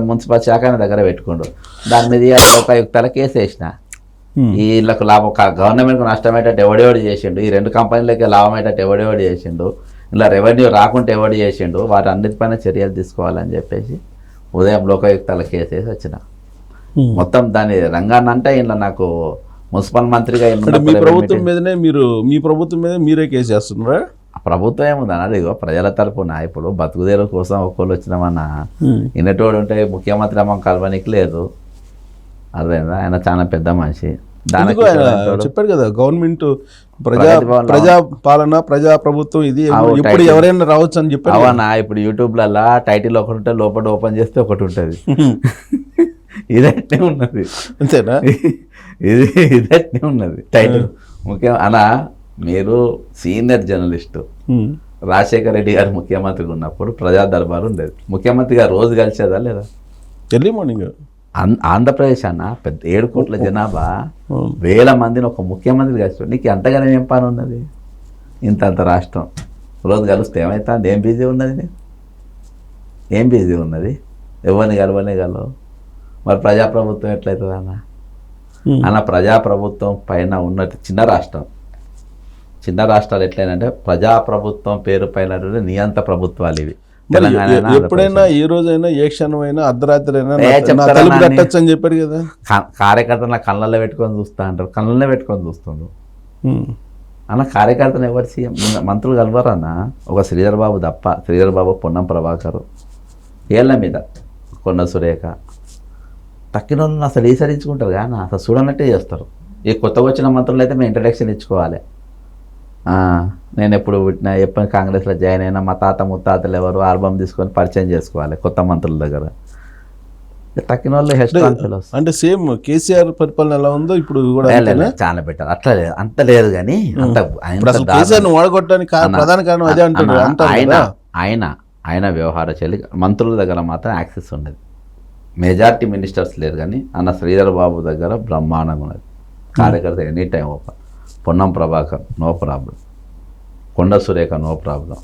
మున్సిపల్ శాఖ దగ్గర పెట్టుకుండు. దాని మీద లోకాయుక్తాల కేసు వేసిన. వీళ్ళకు లాభం గవర్నమెంట్కు నష్టమయ్యేటట్టు ఎవడెవడు చేసిండు, ఈ 2 కంపెనీలకి లాభం అయ్యేటట్టు ఎవడెవడు చేసిండు, ఇలా రెవెన్యూ రాకుంటే ఎవడు చేసిండు, వాటి అన్నిటిపైన చర్యలు తీసుకోవాలని చెప్పేసి ఉదయం లోకాయుక్తాల కేసు వేసి వచ్చిన. మొత్తం దాని రంగాన్ని అంటే ఇలా నాకు మున్సిపల్ మంత్రిగా మీ ప్రభుత్వం మీదనే మీ ప్రభుత్వం మీద మీరే కేసు చేస్తున్నారా? ప్రభుత్వం ఏముందన్న అదిగో ప్రజల తరపున ఇప్పుడు బతుకుదేరు కోసం ఒక్కళ్ళు వచ్చినామన్నా ఇన్నటోడు ఉంటే ముఖ్యమంత్రి అమ్మ కలవనికి లేదు, అర్థమైందా? ఆయన చాలా పెద్ద మనిషి. ఎందుకు ఆయన చెప్పాడు కదా గవర్నమెంట్ ప్రజా పాలన ప్రజా ప్రభుత్వం ఇది ఇప్పుడు ఎవరైనా రావచ్చు అని చెప్పారు. అవునా? ఇప్పుడు యూట్యూబ్లలో టైటిల్ ఒకటి ఉంటే లోపల ఓపెన్ చేస్తే ఒకటి ఉంటుంది. ఇదట్నే ఉన్నది, అంతేనా? ఇదట్నే ఉన్నది టైటిల్. ముఖ్యం అలా మీరు సీనియర్ జర్నలిస్టు రాజశేఖర రెడ్డి గారు ముఖ్యమంత్రిగా ఉన్నప్పుడు ప్రజా దర్బారు ఉండేది. ముఖ్యమంత్రి గారు రోజు కలిసేదా లేదా? Early morning. ఆంధ్రప్రదేశ్ అన్న పెద్ద 7 కోట్ల జనాభా, వేల మందిని ఒక ముఖ్యమంత్రి కలిసి నీకు ఎంతగానో ఏం పని ఉన్నది? ఇంత రాష్ట్రం రోజు కలిస్తే ఏమవుతుంది? ఏం బిజీ ఉన్నది నీకు? ఏం బిజీ ఉన్నది? ఎవరిని కలవనే కలవు. మరి ప్రజాప్రభుత్వం ఎట్లయితుంది అన్న ప్రజాప్రభుత్వం పైన ఉన్నట్టు చిన్న రాష్ట్రాలు ఎట్లయినంటే ప్రజాప్రభుత్వం పేరు పైన నియంత ప్రభుత్వాలు ఇవి. ఎప్పుడైనా ఏ రోజైనా ఏ క్షణమైనా అర్ధరాత్రి అయినా కట్టచ్చు అని చెప్పారు కదా. కార్యకర్తలు నా కళ్ళల్లో పెట్టుకొని చూస్తా అంటారు, కళ్ళల్లో పెట్టుకొని చూస్తుండ్రు అన్న. కార్యకర్తను ఎవరు సీఎం మంత్రులు కలవరు అన్న. ఒక శ్రీధర్ బాబు తప్ప, శ్రీధర్ బాబు, పొన్నం ప్రభాకర్, ఏళ్ళ మీద కొండ సురేఖ, తక్కిన వాళ్ళని అసలు ఈసరించుకుంటారు కానీ అసలు చూడనట్టే చేస్తారు. ఈ కొత్తగా వచ్చిన మంత్రులు అయితే మేము ఇంట్రడక్షన్ ఇచ్చుకోవాలి. నేను ఎప్పుడు పుట్టినా ఎప్పుడు కాంగ్రెస్లో జాయిన్ అయినా మా తాత ముత్తాతలు ఎవరు ఆల్బమ్ తీసుకొని పరిచయం చేసుకోవాలి కొత్త మంత్రుల దగ్గర. తక్కిన వాళ్ళు అంటే సేమ్ కేసీఆర్ పరిపాలన ఎలా ఉందో ఇప్పుడు కూడా చాలా బెటర్. అట్లా లేదు, అంత లేదు కానీ ఓడగొట్టడానికి ప్రధాన కారణం అదే అంటారు. ఆయన వ్యవహార శైలి మంత్రుల దగ్గర మాత్రం యాక్సెస్ ఉండేది. మెజార్టీ మినిస్టర్స్ లేరు కానీ అన్న శ్రీధర్ బాబు దగ్గర బ్రహ్మాండంగా ఉన్నది. కార్యకర్త any time open. Ponnam Prabhakar no problem, Konda Surekha no problem.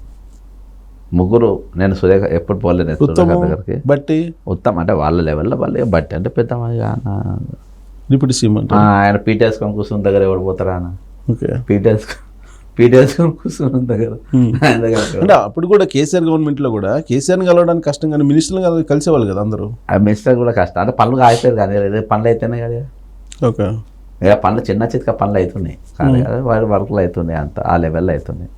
ముగ్గురు నేను సురేఖ ఎప్పుడు పోలేదు సురేఖ దగ్గరికి. బట్టి ఉత్తమ్ అంటే వాళ్ళ లెవెల్లో వాళ్ళు బట్టి అంటే పెద్ద డిప్యూటీ సీఎం ఆయన పీటేసుకొని కూర్చున్న దగ్గర ఎవరు పోతారా అన్న? పీటేసుకొని కూర్చున్న దగ్గర అంటే అప్పుడు కూడా కేసీఆర్ గవర్నమెంట్ లో కూడా కేసీఆర్ని కలవడానికి కష్టం కానీ మినిస్టర్లు కలిసేవాళ్ళు కదా అందరూ. ఆ మినిస్టర్ కూడా కష్టం అంటే పనులు అయిపోయారు కానీ పనులు అయితేనే కదా. ఓకే, ఇక పనులు చిన్న చితక పనులు అవుతున్నాయి కానీ వారి వర్క్లు అవుతున్నాయి, అంత ఆ లెవెల్లో అవుతున్నాయి.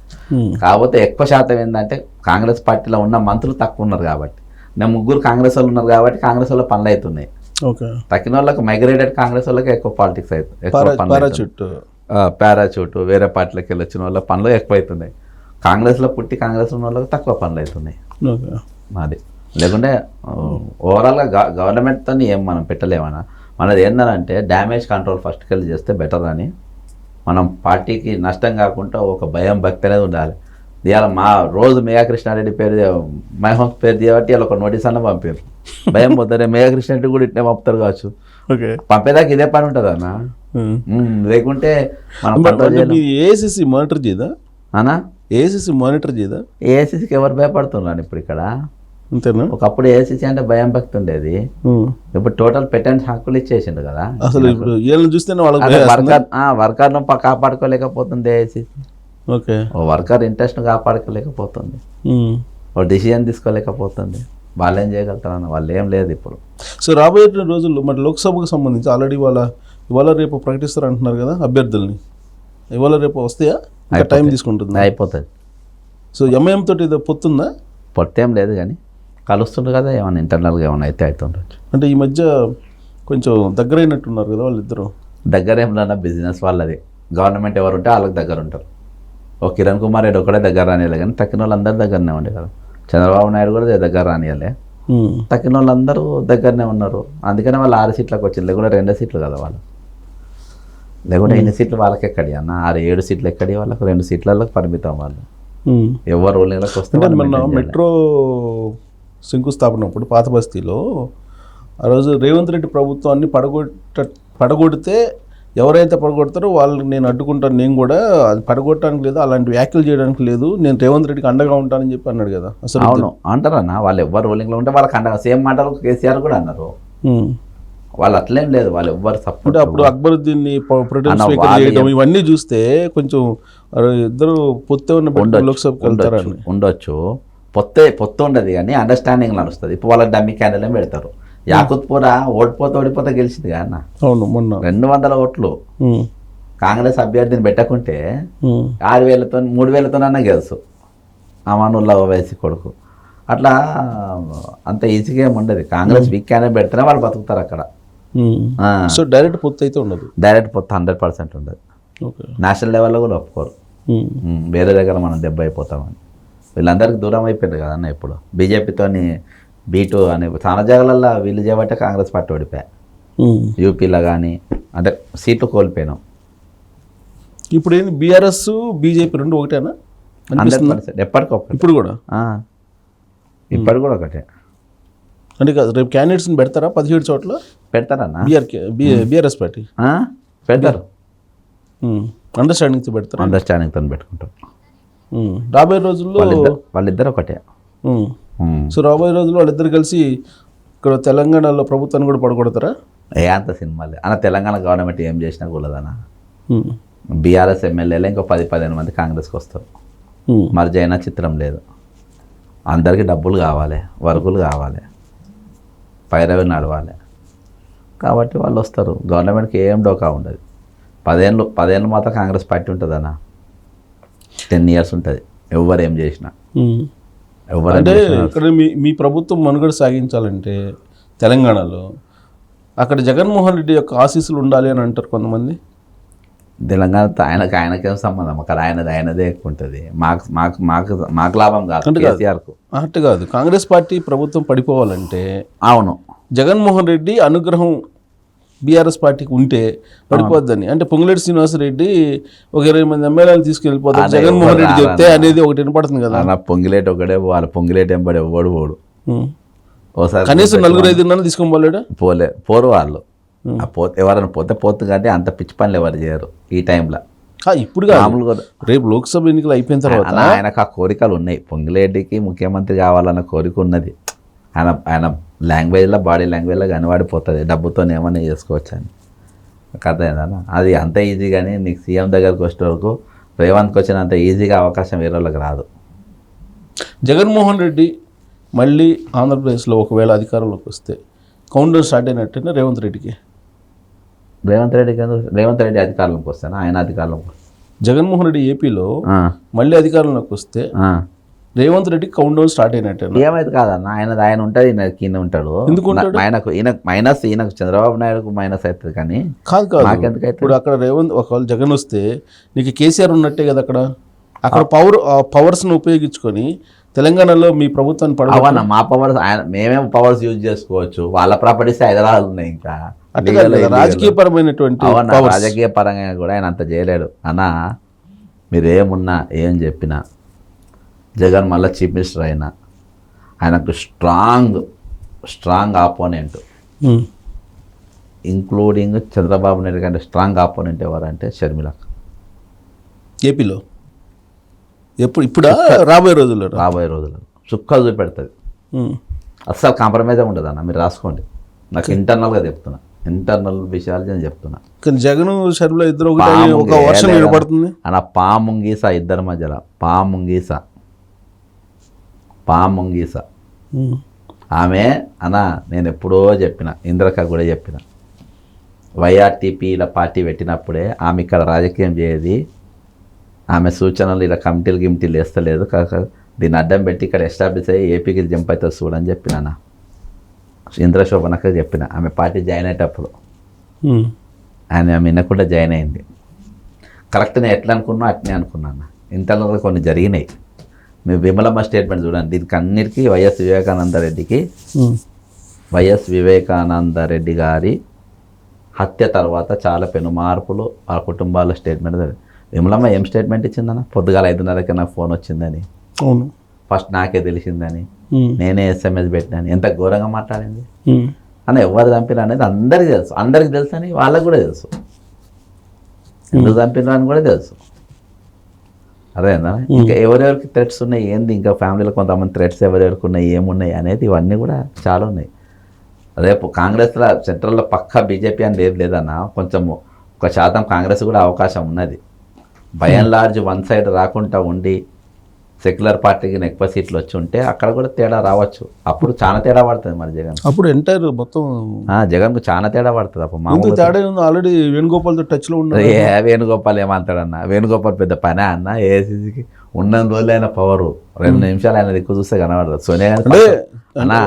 కాకపోతే ఎక్కువ శాతం ఏంటంటే కాంగ్రెస్ పార్టీలో ఉన్న మంత్రులు తక్కువ ఉన్నారు కాబట్టి, నేను ముగ్గురు కాంగ్రెస్ వాళ్ళు ఉన్నారు కాబట్టి కాంగ్రెస్ వాళ్ళ పనులు అవుతున్నాయి. తక్కిన వాళ్ళకి మైగ్రేటెడ్ కాంగ్రెస్ వాళ్ళకి ఎక్కువ పాలిటిక్స్ అవుతుంది, పారాచూట్ వేరే పార్టీలకు వెళ్ళి వచ్చిన వాళ్ళ పనులు ఎక్కువ అవుతున్నాయి. కాంగ్రెస్లో పుట్టి కాంగ్రెస్ ఉన్న వాళ్ళకి తక్కువ పనులు అవుతున్నాయి. అది లేకుంటే ఓవరాల్గా గవర్నమెంట్తో ఏం మనం పెట్టలేమన్నా. మనది ఏంటంటే డ్యామేజ్ కంట్రోల్ ఫస్ట్కి వెళ్ళి చేస్తే బెటర్ అని, మనం పార్టీకి నష్టం కాకుండా ఒక భయం భక్తి అనేది ఉండాలి. ఇవాళ మా రోజు మేఘకృష్ణారెడ్డి పేరు మహోన్స్ పేరు చేయబట్టి ఇలా ఒక నోటీస్ అన్న పంపారు. భయం పోతారే మేఘకృష్ణారెడ్డి కూడా ఇట్నే పంపుతారు కావచ్చు. పంపేదాకా ఇదే పని ఉంటుంది అన్న. లేకుంటే మనం ఏఐసిసి మానిటర్ చేయదా అన్నా? AICC monitor చేయదా? ఏఐసిసికి ఎవరు భయపడుతున్నారు ఇప్పుడు ఇక్కడ? అంతేనా? ఒకప్పుడు ఏఐసిసి అంటే భయం భక్తి ఉండేది, ఇప్పుడు టోటల్ పెటెంట్ హక్కులు ఇచ్చేసిండు కదా. అసలు ఇప్పుడు వీళ్ళని చూస్తేనే వర్కర్ను కాపాడుకోలేకపోతుంది ఏఐసిసి. ఓకే, ఓ వర్కర్ ఇంట్రెస్ట్ను కాపాడుకోలేకపోతుంది, ఓ డిసిజన్ తీసుకోలేకపోతుంది. వాళ్ళు ఏం చేయగలుగుతారన్న? వాళ్ళు ఏం లేదు ఇప్పుడు. సో రాబోయే రోజుల్లో మరి లోక్సభకు సంబంధించి ఆల్రెడీ ఇవాళ రేపు ప్రకటిస్తారు అంటున్నారు కదా అభ్యర్థుల్ని. ఇవాళ రేపు వస్తాయా? టైం తీసుకుంటుంది? అయిపోతుంది. సో ఎంఐఎం తోటి ఇది పొత్తుందా? పొత్తేం లేదు కానీ కలుస్తుండ్రు కదా, ఏమైనా ఇంటర్నల్గా ఏమైనా అయితే అవుతుండొచ్చు. అంటే ఈ మధ్య కొంచెం దగ్గర అయినట్టున్నారు కదా వాళ్ళిద్దరు. దగ్గర ఏమన్నా బిజినెస్ వాళ్ళది, గవర్నమెంట్ ఎవరు ఉంటే వాళ్ళకి దగ్గర ఉంటారు. ఓ కిరణ్ కుమార్ రెడ్డి ఒకటే దగ్గర రానియాలి కానీ తక్కిన వాళ్ళందరూ దగ్గరనే ఉండే కదా. చంద్రబాబు నాయుడు కూడా దగ్గర రానియాలి, తక్కిన వాళ్ళందరూ దగ్గరనే ఉన్నారు. అందుకనే వాళ్ళు 6 సీట్లకు వచ్చింది, లేకుంటే 2 సీట్లు కదా వాళ్ళు. లేకుంటే 8 సీట్లు వాళ్ళకి ఎక్కడి అన్న, 6-7 సీట్లు ఎక్కడి వాళ్ళకి 2 సీట్లలో పరిమితం వాళ్ళు. ఎవరు రూలింగ్లోకి వస్తే మొన్న మెట్రో శంకుస్థాపన అప్పుడు పాత బస్తీలో ఆ రోజు రేవంత్ రెడ్డి ప్రభుత్వాన్ని పడగొడితే ఎవరైతే పడగొడతారో వాళ్ళని నేను అడ్డుకుంటాను, నేను కూడా అది పడగొట్టడానికి లేదు, అలాంటి వ్యాఖ్యలు చేయడానికి లేదు, నేను రేవంత్ రెడ్డికి అండగా ఉంటానని చెప్పి అన్నాడు కదా. అసలు అవును అంటారన్న, వాళ్ళు ఎవరు రూలింగ్లో ఉంటే వాళ్ళకి అండగా. సేమ్ మాటలు కేసీఆర్ కూడా అన్నారు. వాళ్ళు అట్లేం లేదు, వాళ్ళు ఎవ్వరు సపోర్ట్. అప్పుడు అక్బరుద్దీన్ని ఇవన్నీ చూస్తే కొంచెం ఇద్దరు పొత్తే ఉన్న లోక్సభకి వెళ్తారని ఉండొచ్చు. పొత్తు ఉండదు కానీ అండర్స్టాండింగ్ నడుస్తుంది. ఇప్పుడు వాళ్ళకి డమ్మీ క్యాండిడేట్ పెడతారు. యాకుత్పూర ఓడిపోతే గెలిచింది కదా అన్న. అవును, మొన్న 200 ఓట్లు కాంగ్రెస్ అభ్యర్థిని పెట్టకుంటే ఉమ్. 6,000తో 3,000తోనన్నా గెలుసు అమానుల్లా ఓవైసీ కొడుకు. అట్లా అంత ఈజీగా ఏమి ఉండదు. కాంగ్రెస్ వీక్ అనేది పెడితేనే వాళ్ళు బతుకుతారు అక్కడ. ఉమ్. సో డైరెక్ట్ పొత్తు అయితే ఉండదు. డైరెక్ట్ పొత్తు 100% ఉండదు. ఓకే. నేషనల్ లెవెల్లో కూడా ఒప్పుకోరు. వేరే దగ్గర మనం దెబ్బ అయిపోతామని. వీళ్ళందరికీ దూరం అయిపోయింది కదన్న. ఇప్పుడు బీజేపీతోని B2 అనే చాలా జాగాలల్లో వీళ్ళు చేయబట్టే కాంగ్రెస్ పార్టీ ఓడిపోయా. యూపీలో కానీ అంటే సీట్లు కోల్పోయినాం. ఇప్పుడు ఏంది బీఆర్ఎస్ బీజేపీ రెండు ఒకటేనా అనిపిస్తుందా? 100% ఎప్పటికొకటి. ఇప్పుడు కూడా ఇప్పటి కూడా ఒకటే. అంటే కాదు, రేపు క్యాండిడేట్స్ని పెడతారా 17 చోట్ల పెడతారన్నా? బీఆర్ఎస్ పార్టీ పెడతారు. అండర్స్టాండింగ్తో పెడతారా? అండర్స్టాండింగ్తో పెట్టుకుంటారు. రాబోయే రోజుల్లో వాళ్ళిద్దరు ఒకటే. సో రాబోయే రోజుల్లో వాళ్ళిద్దరు కలిసి ఇక్కడ తెలంగాణలో ప్రభుత్వాన్ని కూడా పడగొడతారా? అంత సినిమాలే అన్న. తెలంగాణ గవర్నమెంట్ ఏం చేసినా కూడదన్న. బీఆర్ఎస్ ఎమ్మెల్యేలు ఇంకో 10-15 మంది కాంగ్రెస్కి వస్తారు. మర్జ్ అయినా చిత్రం లేదు. అందరికీ డబ్బులు కావాలి, వర్కులు కావాలి, పైరవి నడవాలి. కాబట్టి వాళ్ళు వస్తారు. గవర్నమెంట్కి ఏం డోకా ఉండదు. 10 ఏళ్ళు మాత్రం కాంగ్రెస్ పార్టీ ఉంటుందన్న. 10 years ఉంటుంది ఎవరు ఏం చేసినా. అంటే ఇక్కడ మీ ప్రభుత్వం మనుగడ సాగించాలంటే తెలంగాణలో అక్కడ జగన్మోహన్ రెడ్డి యొక్క ఆశీస్సులు ఉండాలి అని అంటారు కొంతమంది. తెలంగాణతో ఆయనకేం సంబంధం? అక్కడ ఆయనదే ఎక్కువ ఉంటుంది. మాకు లాభం కాదు. కేసీఆర్కు అట్టు కాదు. కాంగ్రెస్ పార్టీ ప్రభుత్వం పడిపోవాలంటే అవును జగన్మోహన్ రెడ్డి అనుగ్రహం బీఆర్ఎస్ పార్టీకి ఉంటే పడిపోద్దని. అంటే పొంగులేటి శ్రీనివాసరెడ్డి ఒక 20 మంది ఎమ్మెల్యేలు తీసుకెళ్ళిపోతారు జగన్మోహన్ రెడ్డి చెప్తే అనేది ఒకటి వినపడుతుంది కదా. నా పొంగిలేటి ఒకటే పోవాలి. పొంగిలేటి ఎంబడి ఎవడు పోడు. ఓసారి కనీసం 4-5 తీసుకొని పోలేడా? పోరు వాళ్ళు. ఎవరైనా పోతే కానీ అంత పిచ్చి పనులు ఎవరు చేయరు ఈ టైంలో. ఇప్పుడు మామూలుగా రేపు లోక్సభ ఎన్నికలు అయిపోయిన తర్వాత ఆయనకు ఆ కోరికలు ఉన్నాయి. పొంగిలేటికి ముఖ్యమంత్రి కావాలన్న కోరిక ఉన్నది. ఆయన లాంగ్వేజ్లో, బాడీ లాంగ్వేజ్లో కనబడిపోతుంది. డబ్బుతో ఏమన్నా చేసుకోవచ్చు అని. కథ ఏందన్నా అది అంత ఈజీ. కానీ నీకు సీఎం దగ్గరకు వచ్చే వరకు రేవంత్కి వచ్చినంత ఈజీగా అవకాశం వేరే వాళ్ళకి రాదు. జగన్మోహన్ రెడ్డి మళ్ళీ ఆంధ్రప్రదేశ్లో ఒకవేళ అధికారంలోకి వస్తే కౌంటర్ స్టార్ట్ అయినట్టేనా రేవంత్ రెడ్డికి? రేవంత్ రెడ్డి అధికారంలోకి వస్తాను. ఆయన అధికారంలోకి జగన్మోహన్ రెడ్డి ఏపీలో మళ్ళీ అధికారంలోకి వస్తే రేవంత్ రెడ్డికి కౌంట్ డౌన్ స్టార్ట్ అయినట్టే. ఏమైతే కాదన్న, ఆయన ఉంటుంది, కింద ఉంటాడు. ఈయనకు చంద్రబాబు నాయుడుకు మైనస్ అవుతుంది కానీ కాదు. ఇప్పుడు అక్కడ రేవంత్ ఒకవేళ జగన్ వస్తే నీకు కేసీఆర్ ఉన్నట్టే కదా. అక్కడ పవర్స్ను ఉపయోగించుకొని తెలంగాణలో మీ ప్రభుత్వాన్ని పడవన్న. మా పవర్స్ మేమేం పవర్స్ యూజ్ చేసుకోవచ్చు. వాళ్ళ ప్రాపర్టీస్ హైదరాబాద్ ఉన్నాయి. ఇంకా రాజకీయ పరమైనటువంటి రాజకీయ పరంగా కూడా ఆయన అంత చేయలేడు అన్న. మీరేమున్నా ఏం చెప్పినా జగన్ మళ్ళీ చీఫ్ మినిస్టర్ అయినా ఆయనకు strong opponent, including Chandrababu Naidu కంటే స్ట్రాంగ్ ఆపోనెంట్ ఎవరంటే షర్మిల. ఏపీలో ఇప్పుడు రాబోయే రోజుల్లో సుఖాలు చూపెడుతుంది. అస్సలు కాంప్రమైజ్ ఉండదు అన్న. మీరు రాసుకోండి. నాకు ఇంటర్నల్గా చెప్తున్నా, ఇంటర్నల్ విషయాలు నేను చెప్తున్నా. కానీ జగన్ షర్మిల ఇద్దరు ఒక వర్షం ఏర్పడుతుంది అన్న. పాముంగీస ఇద్దరి మధ్యలో పాముంగీస ఆమె అన్న. నేను ఎప్పుడో చెప్పిన, ఇంద్రక కూడా చెప్పిన, వైఆర్టీపీల పార్టీ పెట్టినప్పుడే ఆమె ఇక్కడ రాజకీయం చేయది. ఆమె సూచనలు ఇలా కమిటీలు వేస్తలేదు. దీన్ని అడ్డం పెట్టి ఇక్కడ ఎస్టాబ్లిష్ అయ్యి ఏపీకి జంప్ అవుతుంది చూడని చెప్పిన. ఇంద్రశోభనక చెప్పిన. ఆమె పార్టీ జాయిన్ అయ్యేటప్పుడు ఆమె వినకుండా జాయిన్ అయింది. కరెక్ట్ నేను ఎట్లా అనుకున్నా అట్నే అనుకున్నాను. ఇంటర్నల్గా కొన్ని జరిగినాయి. మీరు విమలమ్మ స్టేట్మెంట్ చూడండి. దీనికి అన్నిటికీ వైఎస్ వివేకానందరెడ్డి గారి హత్య తర్వాత చాలా పెను మార్పులు ఆ కుటుంబాల స్టేట్మెంట్. విమలమ్మ ఏం స్టేట్మెంట్ ఇచ్చిందన్న? పొద్దుగాల 5:30కి నాకు ఫోన్ వచ్చిందని, ఫస్ట్ నాకే తెలిసిందని, నేనే SMS పెట్టినాను. ఎంత ఘోరంగా మాట్లాడింది అన్న. ఎవరు చంపినా అనేది అందరికీ తెలుసు అని వాళ్ళకు కూడా తెలుసు. ఎందుకు చంపినా అని కూడా తెలుసు. అదేనా? ఇంకా ఎవరెవరికి థ్రెట్స్ ఉన్నాయి, ఏంది ఇంకా ఫ్యామిలీలో కొంతమంది థ్రెట్స్ ఎవరెవరికి ఉన్నాయి, ఏమున్నాయి అనేది ఇవన్నీ కూడా చాలా ఉన్నాయి. రేపు కాంగ్రెస్లో సెంట్రల్లో పక్కా బీజేపీ అని లేదన్న. కొంచెం 1% కాంగ్రెస్ కూడా అవకాశం ఉన్నది. By and large one side రాకుండా ఉండి సెక్యులర్ పార్టీకి ఎక్కువ సీట్లు వచ్చి ఉంటే అక్కడ కూడా తేడా రావచ్చు. అప్పుడు చాలా తేడా పడుతుంది మరి జగన్. అప్పుడు ఎంటైర్ మొత్తం జగన్కు చాలా తేడా పడుతుంది. అప్పుడు ఇంత మామూలు తేడా ఆల్రెడీ వేణుగోపాల్తో టచ్లో ఉన్నారు. వేణుగోపాల్ ఏమంటాడన్న, వేణుగోపాల్ పెద్ద పనే అన్న. ఏసీసీకి ఉన్న రోజులు ఆయన పవరు 2 నిమిషాలు ఆయన దిక్కు చూస్తే కనబడదు. సోనియా గాంధీ అన్నా,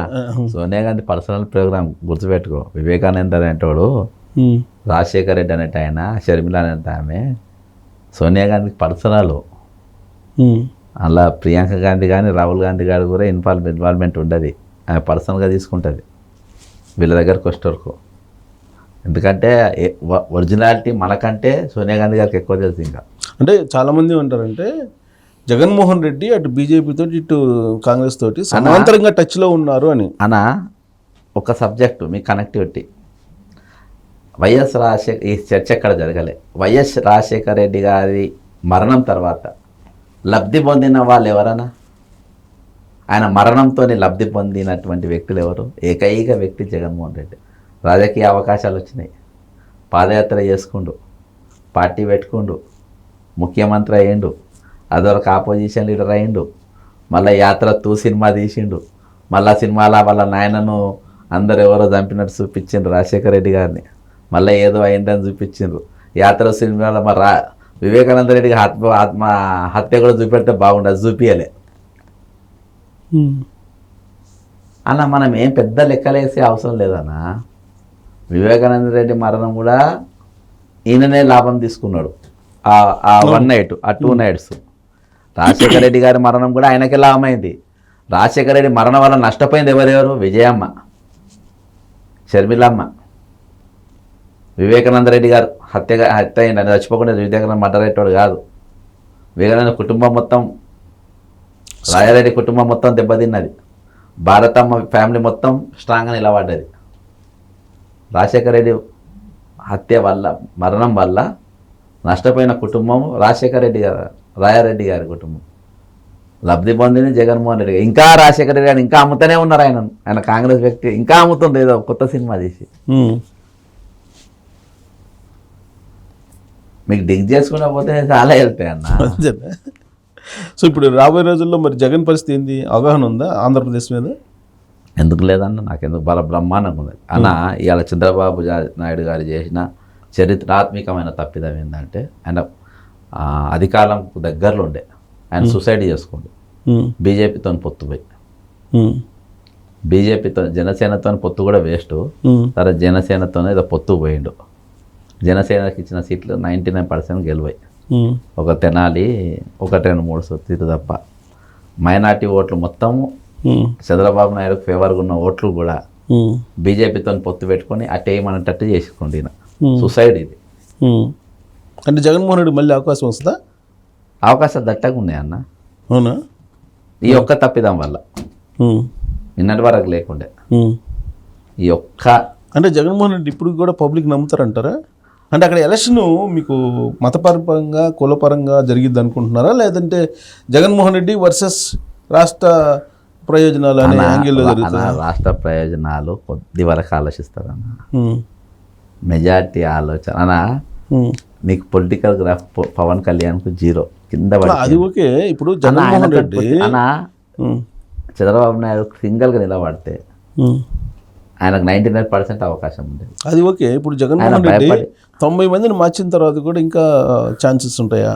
సోనియా గాంధీ పర్సనల్ ప్రోగ్రామ్ గుర్తుపెట్టుకో. వివేకానంద అనేటోడు, రాజశేఖర్ రెడ్డి అనేట ఆయన, షర్మిల అనేట ఆమె సోనియా గాంధీకి పర్సనల్. అలా ప్రియాంక గాంధీ కానీ రాహుల్ గాంధీ గారు కూడా ఇన్వాల్వ్మెంట్ ఉండదు. ఆమె పర్సనల్గా తీసుకుంటుంది వీళ్ళ దగ్గరకు వచ్చేవరకు. ఎందుకంటే ఒరిజినాలిటీ మనకంటే సోనియా గాంధీ గారికి ఎక్కువ తెలుసు. ఇంకా అంటే చాలామంది ఉంటారంటే జగన్మోహన్ రెడ్డి అటు బీజేపీ తోటి ఇటు కాంగ్రెస్ తోటి సమాంతరంగా టచ్లో ఉన్నారు అని. అనా ఒక సబ్జెక్టు మీ కనెక్టివిటీ. వైఎస్ రాజశేఖర్, ఈ చర్చ ఎక్కడ జరగలే. వైఎస్ రాజశేఖర రెడ్డి గారి మరణం తర్వాత లబ్ధి పొందిన వాళ్ళు ఎవరన్నా? ఆయన మరణంతో లబ్ధి పొందినటువంటి వ్యక్తులు ఎవరు? ఏకైక వ్యక్తి జగన్మోహన్ రెడ్డి. రాజకీయ అవకాశాలు వచ్చినాయి, పాదయాత్ర చేసుకుండు, పార్టీ పెట్టుకుండు, ముఖ్యమంత్రి అయ్యిండు, అదొక ఆపోజిషన్ లీడర్ అయ్యిండు, మళ్ళీ యాత్ర 2 సినిమా తీసిండు, మళ్ళీ సినిమాలో వాళ్ళ నాయనను అందరు ఎవరో చంపినట్టు చూపించిండ్రు రాజశేఖర రెడ్డి గారిని, మళ్ళీ ఏదో అయిందని చూపించిండ్రు. యాత్ర సినిమాలో మరి వివేకానంద రెడ్డికి ఆత్మ హత్య కూడా చూపెడితే బాగుండదు, చూపించలే. అన్న మనం ఏం పెద్ద లెక్కలేసే అవసరం లేదన్నా. వివేకానంద రెడ్డి మరణం కూడా ఈయననే లాభం తీసుకున్నాడు. ఆ 1 నైట్, ఆ 2 నైట్స్. రాజశేఖర రెడ్డి గారి మరణం కూడా ఆయనకే లాభమైంది. రాజశేఖర రెడ్డి మరణం వల్ల నష్టపోయింది ఎవరెవరు? విజయమ్మ, షర్మిలమ్మ. వివేకానంద రెడ్డి గారు హత్య అయింది అని చచ్చిపోకుండా వివేకానంద మర్డర్ అయ్యేటోడు కాదు. వివేకానంద కుటుంబం మొత్తం, రాయారెడ్డి కుటుంబం మొత్తం దెబ్బతిన్నది. భారతమ్మ ఫ్యామిలీ మొత్తం స్ట్రాంగ్గా నిలబడ్డది. రాజశేఖర రెడ్డి హత్య వల్ల, మరణం వల్ల నష్టపోయిన కుటుంబం రాజశేఖర రెడ్డి గారు, రాయారెడ్డి గారి కుటుంబం. లబ్ధి పొందింది జగన్మోహన్ రెడ్డి గారు. ఇంకా రాజశేఖర రెడ్డి గారు ఇంకా అమ్ముతూనే ఉన్నారు. ఆయన కాంగ్రెస్ వ్యక్తి ఇంకా అమ్ముతుంది ఏదో కొత్త సినిమా తీసి. మీకు డిగ్ చేసుకున్నా పోతే చాలా వెళ్తాయి అన్న. సో ఇప్పుడు రాబోయే రోజుల్లో మరి జగన్ పరిస్థితి ఏంది? అవగాహన ఉందా ఆంధ్రప్రదేశ్ మీద? ఎందుకు లేదన్న, నాకెందుకు బల బ్రహ్మాండంగా ఉంది అన్న. ఇవాళ చంద్రబాబు నాయుడు గారు చేసిన చరిత్రాత్మకమైన తప్పిదం ఏంటంటే, ఆయన అధికారంకు దగ్గరలో ఉండే ఆయన సూసైడ్ చేసుకోండి. బీజేపీతో పొత్తు పోయి, బీజేపీతో జనసేనతో పొత్తు కూడా వేస్ట్. తర్వాత జనసేనతో ఏదో పొత్తు పోయిండు. జనసేనకి ఇచ్చిన సీట్లు 99% గెలువాయి. ఒక తెనాలి, 1-2-3 సీట్లు తప్ప. మైనార్టీ ఓట్లు మొత్తం చంద్రబాబు నాయుడుకు ఫేవర్గా ఉన్న ఓట్లు కూడా బీజేపీతో పొత్తు పెట్టుకొని అట్టేయమన్నట్టు చేసుకోండి. సూసైడ్ ఇది. అంటే జగన్మోహన్ రెడ్డి మళ్ళీ అవకాశం వస్తుందా? అవకాశాలు దట్టగా ఉన్నాయి అన్న. అవునా? ఈ ఒక్క తప్పిదం వల్ల నిన్నటి వరకు లేకుండే ఈ ఒక్క. అంటే జగన్మోహన్ రెడ్డి ఇప్పుడు కూడా పబ్లిక్ నమ్ముతారంటారా? అంటే అక్కడ ఎలక్షన్ మీకు మతపరంగా కులపరంగా జరిగిద్ది అనుకుంటున్నారా, లేదంటే జగన్మోహన్ రెడ్డి వర్సెస్ రాష్ట్ర ప్రయోజనాలు అనే యాంగిల్లో జరుగుతుందా? రాష్ట్ర ప్రయోజనాలు కొద్ది వరకు ఆలోచిస్తారన్న. మెజార్టీ ఆలోచన అన్న. నీకు పొలిటికల్ గ్రాఫ్ పవన్ కళ్యాణ్కు 0 కింద పడి. అది ఓకే. ఇప్పుడు జగన్మోహన్ రెడ్డి అన్న చంద్రబాబు నాయుడు సింగిల్గా నిలబడితే ఆయనకు 99% అవకాశం ఉండేది. అది ఓకే. ఇప్పుడు జగన్మోహన్ రెడ్డి 90 మందిని మార్చిన తర్వాత కూడా ఇంకా ఛాన్సెస్ ఉంటాయా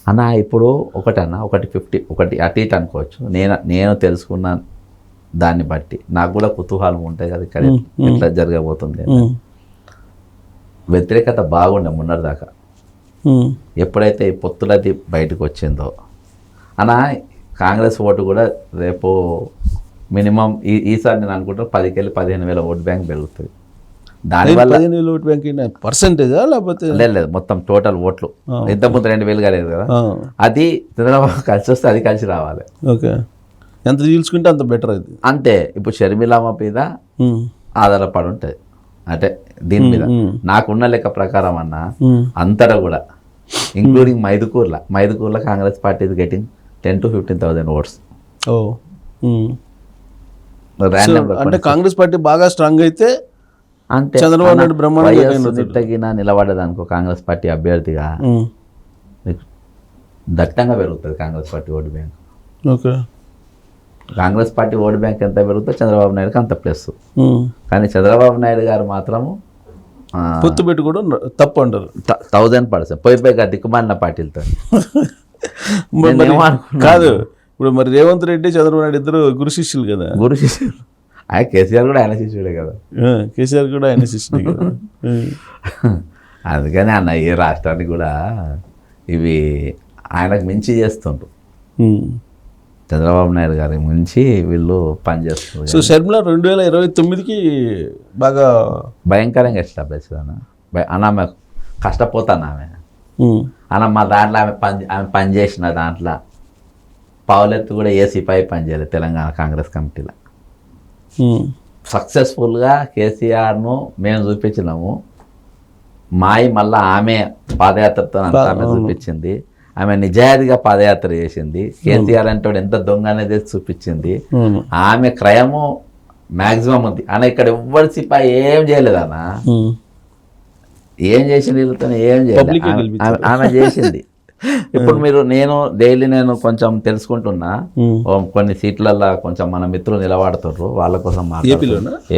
అన్న? ఇప్పుడు ఒకటన్నా, ఒకటి 50, ఒకటి అటు ఇటు అనుకోవచ్చు. నేను తెలుసుకున్న దాన్ని బట్టి నాకు కూడా కుతూహలం ఉంటుంది కదా ఇక్కడ ఎట్లా జరగబోతుంది. వ్యతిరేకత బాగుండే మొన్నటిదాకా. ఎప్పుడైతే ఈ పొత్తులది బయటకు వచ్చిందో అన్న, కాంగ్రెస్ ఓటు కూడా రేపు మినిమం ఈసారి నేను అనుకుంటాను 10,000-15,000 ఓట్ బ్యాంక్ పెరుగుతుంది. దానివల్ల 15,000 ఓట్ బ్యాంక్ పర్సెంటేజా లేకపోతే? లేదు, మొత్తం టోటల్ ఓట్లు. ఇంతకుముందు 2,000 కాలేదు కదా, అది చంద్రబాబు కలిసి వస్తే అది కలిసి రావాలి. ఓకే, ఎంత తీసుకుంటే అంత బెటర్ అది. అంతే. ఇప్పుడు షర్మిలమ్మ మీద ఆధారపడి ఉంటుంది. అంటే దీని మీద నాకున్న లెక్క ప్రకారం అన్న అంతటా కూడా ఇంక్లూడింగ్ మైదుకూర్ల Congress party is getting 10,000-15,000 votes. అంటే కాంగ్రెస్ పార్టీ బాగా స్ట్రాంగ్ అయితే అంతే. చంద్రబాబు నాయుడు బ్రహ్మాండంగా నిలబడేది అనుకో కాంగ్రెస్ పార్టీ అభ్యర్థిగా, దట్టంగా పెరుగుతుంది Congress party vote bank. Okay. Congress party vote bank ఎంత పెరుగుతుందో చంద్రబాబు నాయుడుకి అంత ప్లస్. కానీ చంద్రబాబు నాయుడు గారు మాత్రము పొత్తు పెట్టుకోవడం తప్పు అంటారు. 1000% పోయిపోయి దిక్కుమాలిన పార్టీలతో. కాదు, ఇప్పుడు మరి రేవంత్ రెడ్డి చంద్రబాబు నాయుడు ఇద్దరు గురు శిష్యులు కదా. గురు శిష్యులు. కేసీఆర్ కూడా ఆయన శిష్యుడే కదా. కేసీఆర్ కూడా ఆయన శిష్యుడే కదా. అందుకని అన్న ఏ రాష్ట్రానికి కూడా ఇవి ఆయనకు మించి చేస్తుండ్రు. చంద్రబాబు నాయుడు గారికి మించి వీళ్ళు పనిచేస్తున్నారు. సో షర్మిల 2029కి బాగా భయంకరంగా ఎస్టాబ్లిష్ అన్న. ఆమె కష్టపోతాను ఆమె అన్న. మా దాంట్లో ఆమె పనిచేసిన దాంట్లో పావులెత్తు కూడా ఏ సిపాయి పనిచేయలేదు తెలంగాణ కాంగ్రెస్ కమిటీలో. సక్సెస్ఫుల్గా కేసీఆర్ను మేము చూపించినాము. మాయి మళ్ళీ ఆమె పాదయాత్రతో అంతా ఆమె చూపించింది. ఆమె నిజాయితీగా పాదయాత్ర చేసింది. కేసీఆర్ అంటే ఎంత దొంగ అనేది చూపించింది. ఆమె క్రయము మ్యాక్సిమం ఉంది అన్న. ఇక్కడ ఎవ్వరి సిపాయి ఏం చేయలేదు అన్న. ఏం చేసింది వీళ్ళతో ఏం చేయలేదు, ఆమె చేసింది. ఇప్పుడు నేను డైలీ నేను తెలుసుకుంటున్నా. కొన్ని సీట్లల్లో కొంచెం మన మిత్రులు నిలబడుతున్నారు, వాళ్ళ కోసం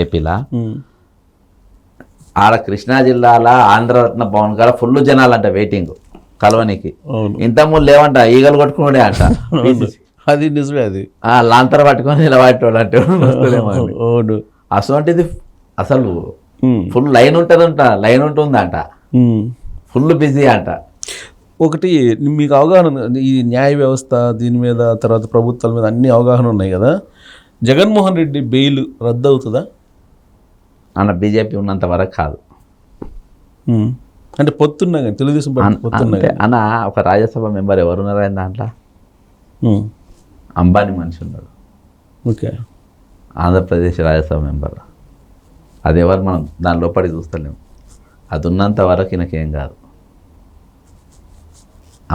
ఏపీలో. ఆడ కృష్ణా జిల్లాలో ఆంధ్రరత్న భవన్ కాడ ఫుల్ జనాలంట వెయిటింగ్ కలవనికి. ఇంతకుముందు లేవంట, ఈగలు కొట్టుకునే అంట. అది నిజమే. అది లాంతర పట్టుకొని నిలబడేటోడు అంటే అసలు అసలు ఫుల్ లైన్ ఉంటుందంట. లైన్ ఉంటుందంట, ఫుల్ బిజీ అంట. ఒకటి మీకు అవగాహన ఉంది ఈ న్యాయ వ్యవస్థ దీని మీద, తర్వాత ప్రభుత్వాల మీద అన్ని అవగాహన ఉన్నాయి కదా. జగన్మోహన్ రెడ్డి బెయిల్ రద్దు అవుతుందా అన్న? బీజేపీ ఉన్నంత వరకు కాదు. అంటే పొత్తున్నా కానీ తెలుగుదేశం పొత్తున్నా అన్న. ఒక రాజ్యసభ మెంబర్ ఎవరున్నారు ఆయన దాంట్లో? అంబానీ మనిషి ఉన్నాడు. ఓకే. ఆంధ్రప్రదేశ్ రాజ్యసభ మెంబర్. అది ఎవరు మనం దాని లోపలికి చూస్తలేము. అది ఉన్నంత వరకు ఈయనకేం కాదు.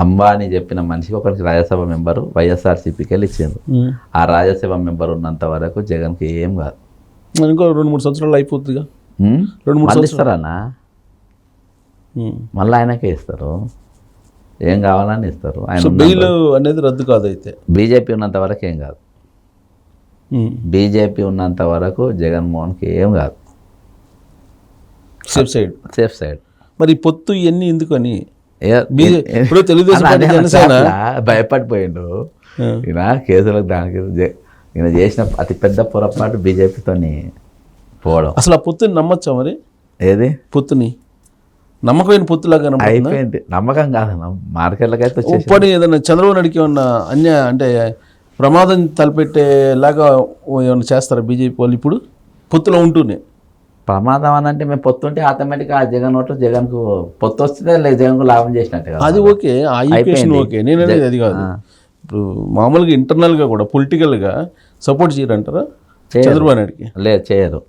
అంబానీ చెప్పిన మనిషికి ఒకరికి రాజ్యసభ మెంబరు వైఎస్ఆర్సీపీకి వెళ్ళి ఇచ్చింది. ఆ రాజ్యసభ మెంబర్ ఉన్నంత వరకు జగన్కి ఏం కాదు. ఇంకో 2-3 సంవత్సరాలు అయిపోతుందిగా. 2-3 సంవత్సరాలు ఇస్తారన్నా, మళ్ళీ ఆయనకే ఇస్తారు. ఏం కావాలని ఇస్తారు. ఆయన బెయిల్ అనేది రద్దు కాదు. అయితే బీజేపీ ఉన్నంత వరకు ఏం కాదు. బీజేపీ ఉన్నంత వరకు జగన్మోహన్కి ఏం కాదు. Safe side. మరి పొత్తు ఇవన్నీ ఎందుకని ఇప్పుడు తెలుగుదేశం భయపడిపోయిండు ఈయన కేసులకు. దానికి ఈయన చేసిన అతి పెద్ద పొరపాటు బీజేపీతోని పోవడం. అసలు ఆ పొత్తుని నమ్మచ్చా మరి? ఏది పొత్తుని? నమ్మకమైన పొత్తులాగా అయిపోయింది. నమ్మకం కాదన్న, మార్కెట్లకైతే పోనీ ఏదన్నా చంద్రబాబు నాయుడుకి ఏమన్నా అంటే ప్రమాదం తలపెట్టేలాగా ఏమన్నా చేస్తారా బీజేపీ వాళ్ళు ఇప్పుడు పొత్తులో ఉంటూనే? ప్రమాదం అని అంటే మేము పొత్తుంటే ఆటోమేటిక్గా ఆ జగన్ ఓట్లు జగన్కు పొత్తు వస్తే లేదు జగన్కు లాభం చేసినట్టు కదా. అది ఓకే, ఆ ఈక్వేషన్ ఓకే. నేను అనేది అది కాదు. ఇప్పుడు మామూలుగా ఇంటర్నల్గా కూడా పొలిటికల్గా సపోర్ట్ చేయరంటారా చంద్రబాబు నాయుడుకి? లేదు, చేయరు.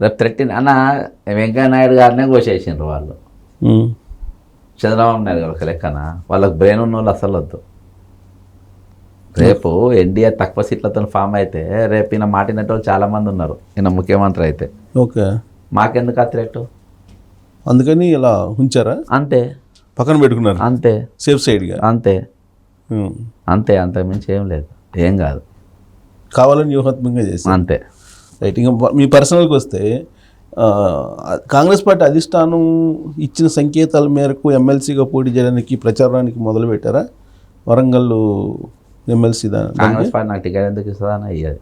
రేపు 13 అన్న వెంకయ్య నాయుడు గారినే కోసేసిండ్రు వాళ్ళు. చంద్రబాబు నాయుడు గారు ఒక లెక్కన వాళ్ళకి బ్రెయిన్ ఉన్న వాళ్ళు అసలు వద్దు. రేపు ఎన్డీఏ తక్కువ సీట్లతో ఫామ్ అయితే రేపు ఈయన మాటినట్టు వాళ్ళు చాలామంది ఉన్నారు. ఈయన ముఖ్యమంత్రి అయితే ఓకే, మాకెందుకు ఆ థ్రెట్? అందుకని ఇలా ఉంచారా? అంతే, పక్కన పెట్టుకున్నారు అంతే, సేఫ్ సైడ్గా. అంతే అంతే, అంతకుమించి ఏం లేదు, ఏం కాదు. కావాలని వ్యూహాత్మకంగా చేసి అంతే. రైట్. ఇంకా మీ పర్సనల్కి వస్తే కాంగ్రెస్ పార్టీ అధిష్టానం ఇచ్చిన సంకేతాల మేరకు ఎమ్మెల్సీగా పోటీ చేయడానికి ప్రచారానికి మొదలుపెట్టారా? వరంగల్ ఎమ్మెల్సీ కాంగ్రెస్ పార్టీ నాకు టికెట్ ఎందుకు ఇస్తుందా అని అయ్యాది.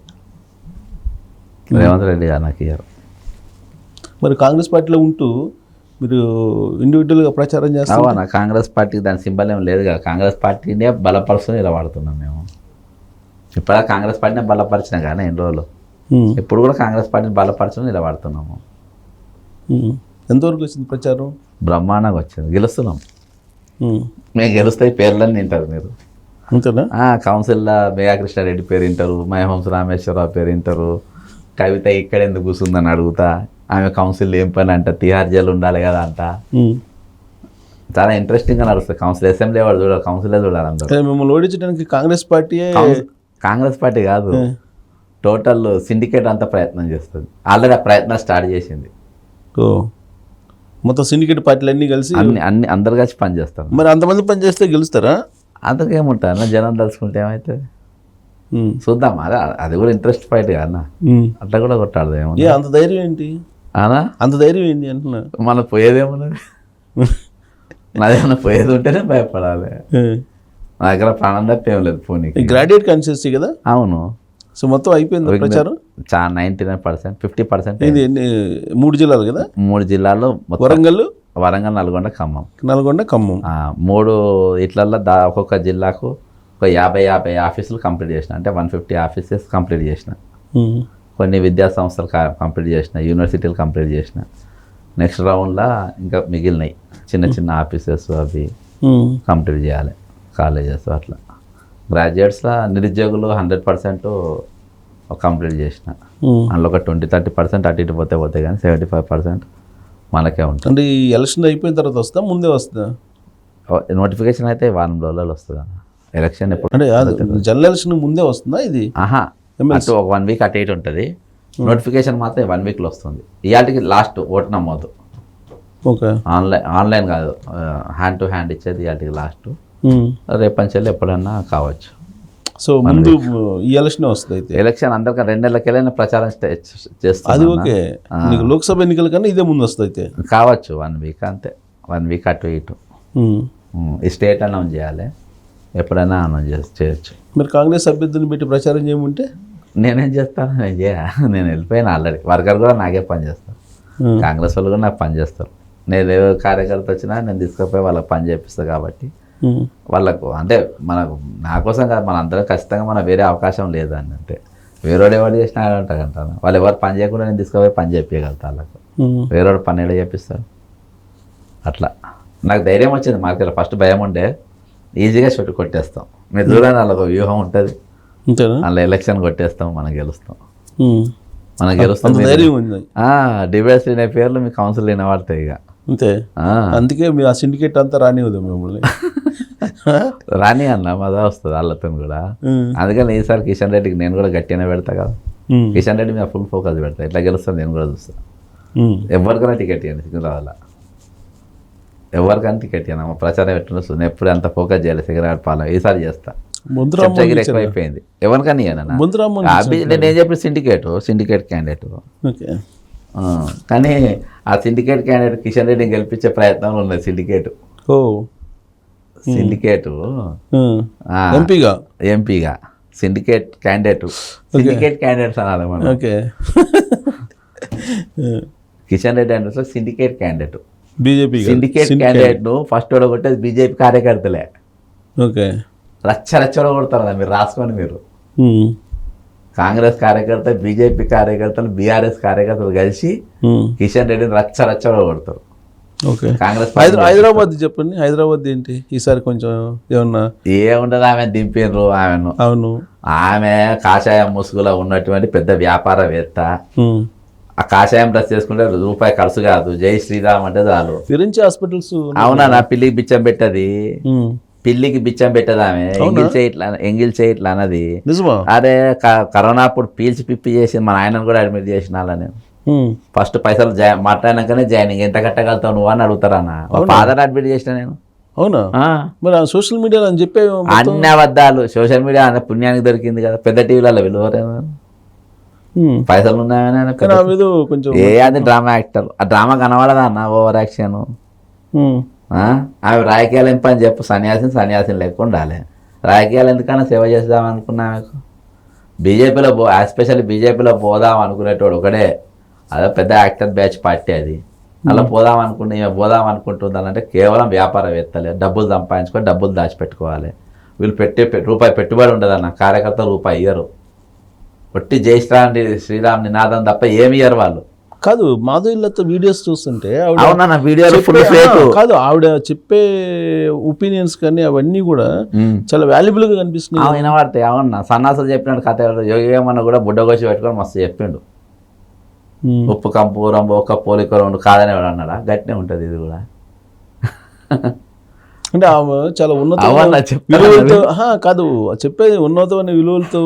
రేవంత్ రెడ్డి గారు నాకు ఇయ్యారు. మరి కాంగ్రెస్ పార్టీలో ఉంటూ మీరు ఇండివిజువల్గా ప్రచారం చేస్తారా? అవునా, కాంగ్రెస్ పార్టీకి దాని సింబల్ ఏం లేదు కదా. కాంగ్రెస్ పార్టీనే బలపరుచుని ఇలా వాడుతున్నాం మేము. ఇప్పుడు కాంగ్రెస్ పార్టీనే బలపరిచిన కానీ ఎన్ని రోజులు, ఇప్పుడు కూడా కాంగ్రెస్ పార్టీని బలపరచుని ఇలా వాడుతున్నాము. ఎంతవరకు వచ్చింది ప్రచారం? బ్రహ్మాండంగా వచ్చింది, గెలుస్తున్నాం. మేము గెలుస్తాయి పేర్లన్నీ వింటారు మీరు. అంతేనా? కౌన్సిల్లో మేఘాకృష్ణారెడ్డి పేరు వింటారు, మహంస రామేశ్వరరావు పేరు వింటారు. కవిత ఇక్కడ ఎందుకు కూర్చుందని అడుగుతా, ఆమె కౌన్సిల్ ఏం పని అంట, తిహార్ జైలు ఉండాలి కదా అంట. చాలా ఇంట్రెస్టింగ్గా నడుస్తుంది కౌన్సిల్. అసెంబ్లీ వాడు చూడాలి, కౌన్సిలే చూడాలి అందరూ. మిమ్మల్ని ఓడించడానికి కాంగ్రెస్ పార్టీ కాదు, టోటల్ సిండికేట్ అంతా ప్రయత్నం చేస్తుంది. ఆల్రెడీ ఆ ప్రయత్నం స్టార్ట్ చేసింది. మొత్తం సిండికేట్ పార్టీలు అన్నీ కలిసి అన్ని అందరు కలిసి పనిచేస్తారు. మరి అంతమంది పనిచేస్తే గెలుస్తారా? అంతకేముంటారు, జనం తలుచుకుంటే ఏమవుతుంది? చూద్దాం. అదే అది కూడా ఇంట్రెస్ట్ ఫైట్ అన్న, అట్లా కూడా కొట్టాడు ఏమో. ఏ అంత ధైర్యం ఏంటి అనా, అంత ధైర్యం ఏంటి అంటున్నా. మన పోయేదేమన్నది నాదేమన్నా పోయేది ఉంటేనే భయపడాలి. నా దగ్గర ప్రాణం తప్ప ఏం లేదు పోనీకి. గ్రాడ్యుయేట్ కాన్స్టిట్యూన్సీ కదా. అవును. సో మొత్తం అయిపోయింది ప్రచారం. 99%, 50%. ఇది 3 జిల్లాలు కదా. 3 జిల్లాల్లో వరంగల్, నల్గొండ, ఖమ్మం. 3 ఇట్లల్లో ఒక్కొక్క జిల్లాకు ఒక 50 ఆఫీసులు కంప్లీట్ చేసిన, అంటే 150 ఆఫీసెస్ కంప్లీట్ చేసిన. కొన్ని విద్యా సంస్థలు కంప్లీట్ చేసిన, యూనివర్సిటీలు కంప్లీట్ చేసిన. నెక్స్ట్ రౌండ్లో ఇంకా మిగిలినాయి చిన్న ఆఫీసెస్, అవి కంప్లీట్ చేయాలి, కాలేజెస్ అట్లా. గ్రాడ్యుయేట్స్లో నిరుద్యోగులు 100% కంప్లీట్ చేసిన. అందులో ఒక 20-30% అటు ఇటు పోతే కానీ 75% మనకే ఉంటుంది. అంటే ఈ ఎలక్షన్ అయిపోయిన తర్వాత వస్తుందా, ముందే వస్తుందా? నోటిఫికేషన్ అయితే వారం రోజులలో వస్తుంది అన్న. ఎలక్షన్ ఎప్పుడు అంటే జనరల్ ఎలక్షన్ ముందే వస్తుందా ఇది? అటు ఒక 1 వీక్ అటు ఇటు ఉంటుంది. నోటిఫికేషన్ మాత్రం 1 వీక్లో వస్తుంది. ఇవాళకి లాస్ట్ ఓటు నమోదు. ఓకే. ఆన్లైన్ కాదు, హ్యాండ్ టు హ్యాండ్ ఇచ్చేది ఇవాళకి లాస్ట్. రేపంచెల్లి ఎప్పుడన్నా కావచ్చు. సో ముందు ఈ ఎలక్షన్ వస్తుంది అయితే. ఎలక్షన్ అందరికీ 2 నెలలకెళ్ళైనా ప్రచారం చేస్తుంది. అది ఓకే. నీకు లోక్సభ ఎన్నికల కన్నా ఇదే ముందు వస్తుంది అయితే. కావచ్చు 1 వీక్, అంతే. 1 వీక్ అటు ఇటు. ఈ స్టేట్ అనౌన్స్ చేయాలి, ఎప్పుడైనా అనౌన్స్ చేయొచ్చు. మరి కాంగ్రెస్ అభ్యర్థిని పెట్టి ప్రచారం చేయమంటే నేనేం చేస్తాను? నేను వెళ్ళిపోయాను ఆల్రెడీ. వర్కర్ కూడా నాకే పని చేస్తారు, కాంగ్రెస్ వాళ్ళు కూడా నాకు పని చేస్తారు. నేను ఏ కార్యకర్త వచ్చినా నేను తీసుకుపోయి వాళ్ళకి పని చేపిస్తాను. కాబట్టి వాళ్ళకు అంటే మనకు నా కోసం కాదు, మన అందరం ఖచ్చితంగా మన వేరే అవకాశం లేదు అని. అంటే వేరేవాడు ఎవరు చేసినా అంటాను. వాళ్ళు ఎవరు పని చేయకుండా నేను తీసుకుపోయి పని చెప్పగలుగుతా వాళ్ళకు. వేరేవాడు పని ఎలా చేపిస్తారు? అట్లా నాకు ధైర్యం వచ్చింది. మార్కెట్లో ఫస్ట్ భయం ఉండే, ఈజీగా షొట్టు కొట్టేస్తాం. మీరు దూరాన్ని వాళ్ళకు వ్యూహం ఉంటుంది, అలా ఎలక్షన్ కొట్టేస్తాం, మనం గెలుస్తాం. మనం గెలుస్తాం. డిబేట్స్ అనే పేర్లు మీ కౌన్సిల్ వినబడతాయి ఇక అంతే. అందుకే మీ ఆ సిండికేట్ అంతా రానివ్వదు మిమ్మల్ని. రాని అన్న మజా వస్తుంది వాళ్ళతో కూడా. అందుకని ఈసారి కిషన్ రెడ్డికి నేను కూడా గట్టిగానే పెడతా కదా. కిషన్ రెడ్డి మీద ఫుల్ ఫోకస్ పెడతా. ఇట్లా గెలుస్తాను నేను కూడా చూస్తా. ఎవరికైనా టికెట్ ఇవ్వండి సికింద్రాబాద్లో, ఎవరికైనా టికెట్ ఇవ్వను. ప్రచారం ఎట్లా ఎప్పుడు అంత ఫోకస్ చేయాలి సికింద్రాబాద్ పాలన. ఈసారి చేస్తా. ఎక్కువైపోయింది. ఎవరికైనా ఇవ్వను. నేను చెప్పిన సిండికేట్ క్యాండిడేట్. కానీ ఆ సిండికేట్ క్యాండిడేట్ కిషన్ రెడ్డిని గెలిపించే ప్రయత్నంలో ఉన్నది. సిండికేట్ ఎంపీగా సిండికేట్ క్యాండిడేట్స్ అనాలి మనం. కిషన్ రెడ్డి అంటే syndicate candidate. BJP syndicate candidate ను ఫస్ట్ కొట్టేది బీజేపీ కార్యకర్తలే. రచ్చ కొడతారు కదా, మీరు రాసుకోండి. మీరు కాంగ్రెస్ కార్యకర్త, బీజేపీ కార్యకర్తలు, బీఆర్ఎస్ కార్యకర్తలు కలిసి కిషన్ రెడ్డిని రచ్చ కొడతారు. కాంగ్రెస్ హైదరాబాద్ చెప్పండి. హైదరాబాద్ ఏంటి ఈసారి కొంచెం ఏమన్నా? ఏముండదు, ఆమె దింపినరు ఆమెను. అవును, ఆమె కాషాయం ముసుగులో ఉన్నటువంటి పెద్ద వ్యాపారవేత్త. ఆ కాషాయం డ్రెస్ చేసుకుంటే రూపాయి ఖర్చు కాదు. జై శ్రీరామ్ అంటే చాలు. ఫిరెంచి హాస్పిటల్స్ అవునా? నా పిల్లికి బిచ్చం పెట్టది, పిల్లికి బిచ్చం పెట్టదు ఆమె. ఎంగిల్ చేయట్లా అన్నది. అరే కరోనా అప్పుడు పీల్చి పిప్పి చేసి మన ఆయనను కూడా అడ్మిట్ చేసిన వాళ్ళని. ఫస్ట్ పైసలు మాట్లాడినాకనే జాయినింగ్. ఎంత కట్టగలుగుతావు నువ్వు అని అడుగుతారన్న. ఫాదర్ అడ్మిట్ చేసిన నేను. అవునా? మరి సోషల్ మీడియాలో అని చెప్పే అన్ని అబద్ధాలు. సోషల్ మీడియా అంత పుణ్యానికి దొరికింది కదా. పెద్ద టీవీలలో విలువరేమో పైసలు ఉన్నాయని కొంచెం అది డ్రామా యాక్టర్. ఆ డ్రామా కనబడదా అన్న? Over action. ఆమె రాజకీయాలు ఏం పని చెప్పు. సన్యాసిని లేకుండా ఉండాలి. రాజకీయాలు ఎందుకన్నా సేవ చేద్దాం అనుకున్నా. ఆమెకు బీజేపీలో ఎస్పెషల్లీ బీజేపీలో పోదాం అనుకునేటోడు ఒకడే. అదే పెద్ద యాక్టర్ బ్యాచ్ పార్టీ అది. అలా పోదాం అనుకుంటుందంటే కేవలం వ్యాపారవేత్తలే. డబ్బులు సంపాదించుకొని డబ్బులు దాచిపెట్టుకోవాలి. వీళ్ళు రూపాయి పెట్టుబడి ఉండదన్న. కార్యకర్త రూపాయి ఇయ్యరు. ఒట్టి జై శ్రీరామ్ నినాదం తప్ప ఏమి ఇయ్యరు వాళ్ళు. కాదు, మాధవిలతో వీడియోస్ చూస్తుంటే కాదు ఆవిడ చెప్పే ఒపీనియన్స్ కానీ అవన్నీ కూడా చాలా వాల్యుబుల్ గా కనిపిస్తున్నాయి. వినబడతాయి. అవునా? సన్నాసులు చెప్పినట్టు కథ. యోగేమన్నా కూడా బుడ్డగోసి పెట్టుకొని మస్తు చెప్పిండు. ఉప్పు కంపూరం ఒక్క పోలిక రెండు కాదని ఎవడు అన్నాడా? గట్టినే ఉంటుంది ఇది కూడా. అంటే ఆమె చాలా ఉన్నత విలువలతో కాదు చెప్పేది, ఉన్నతమైన విలువలతో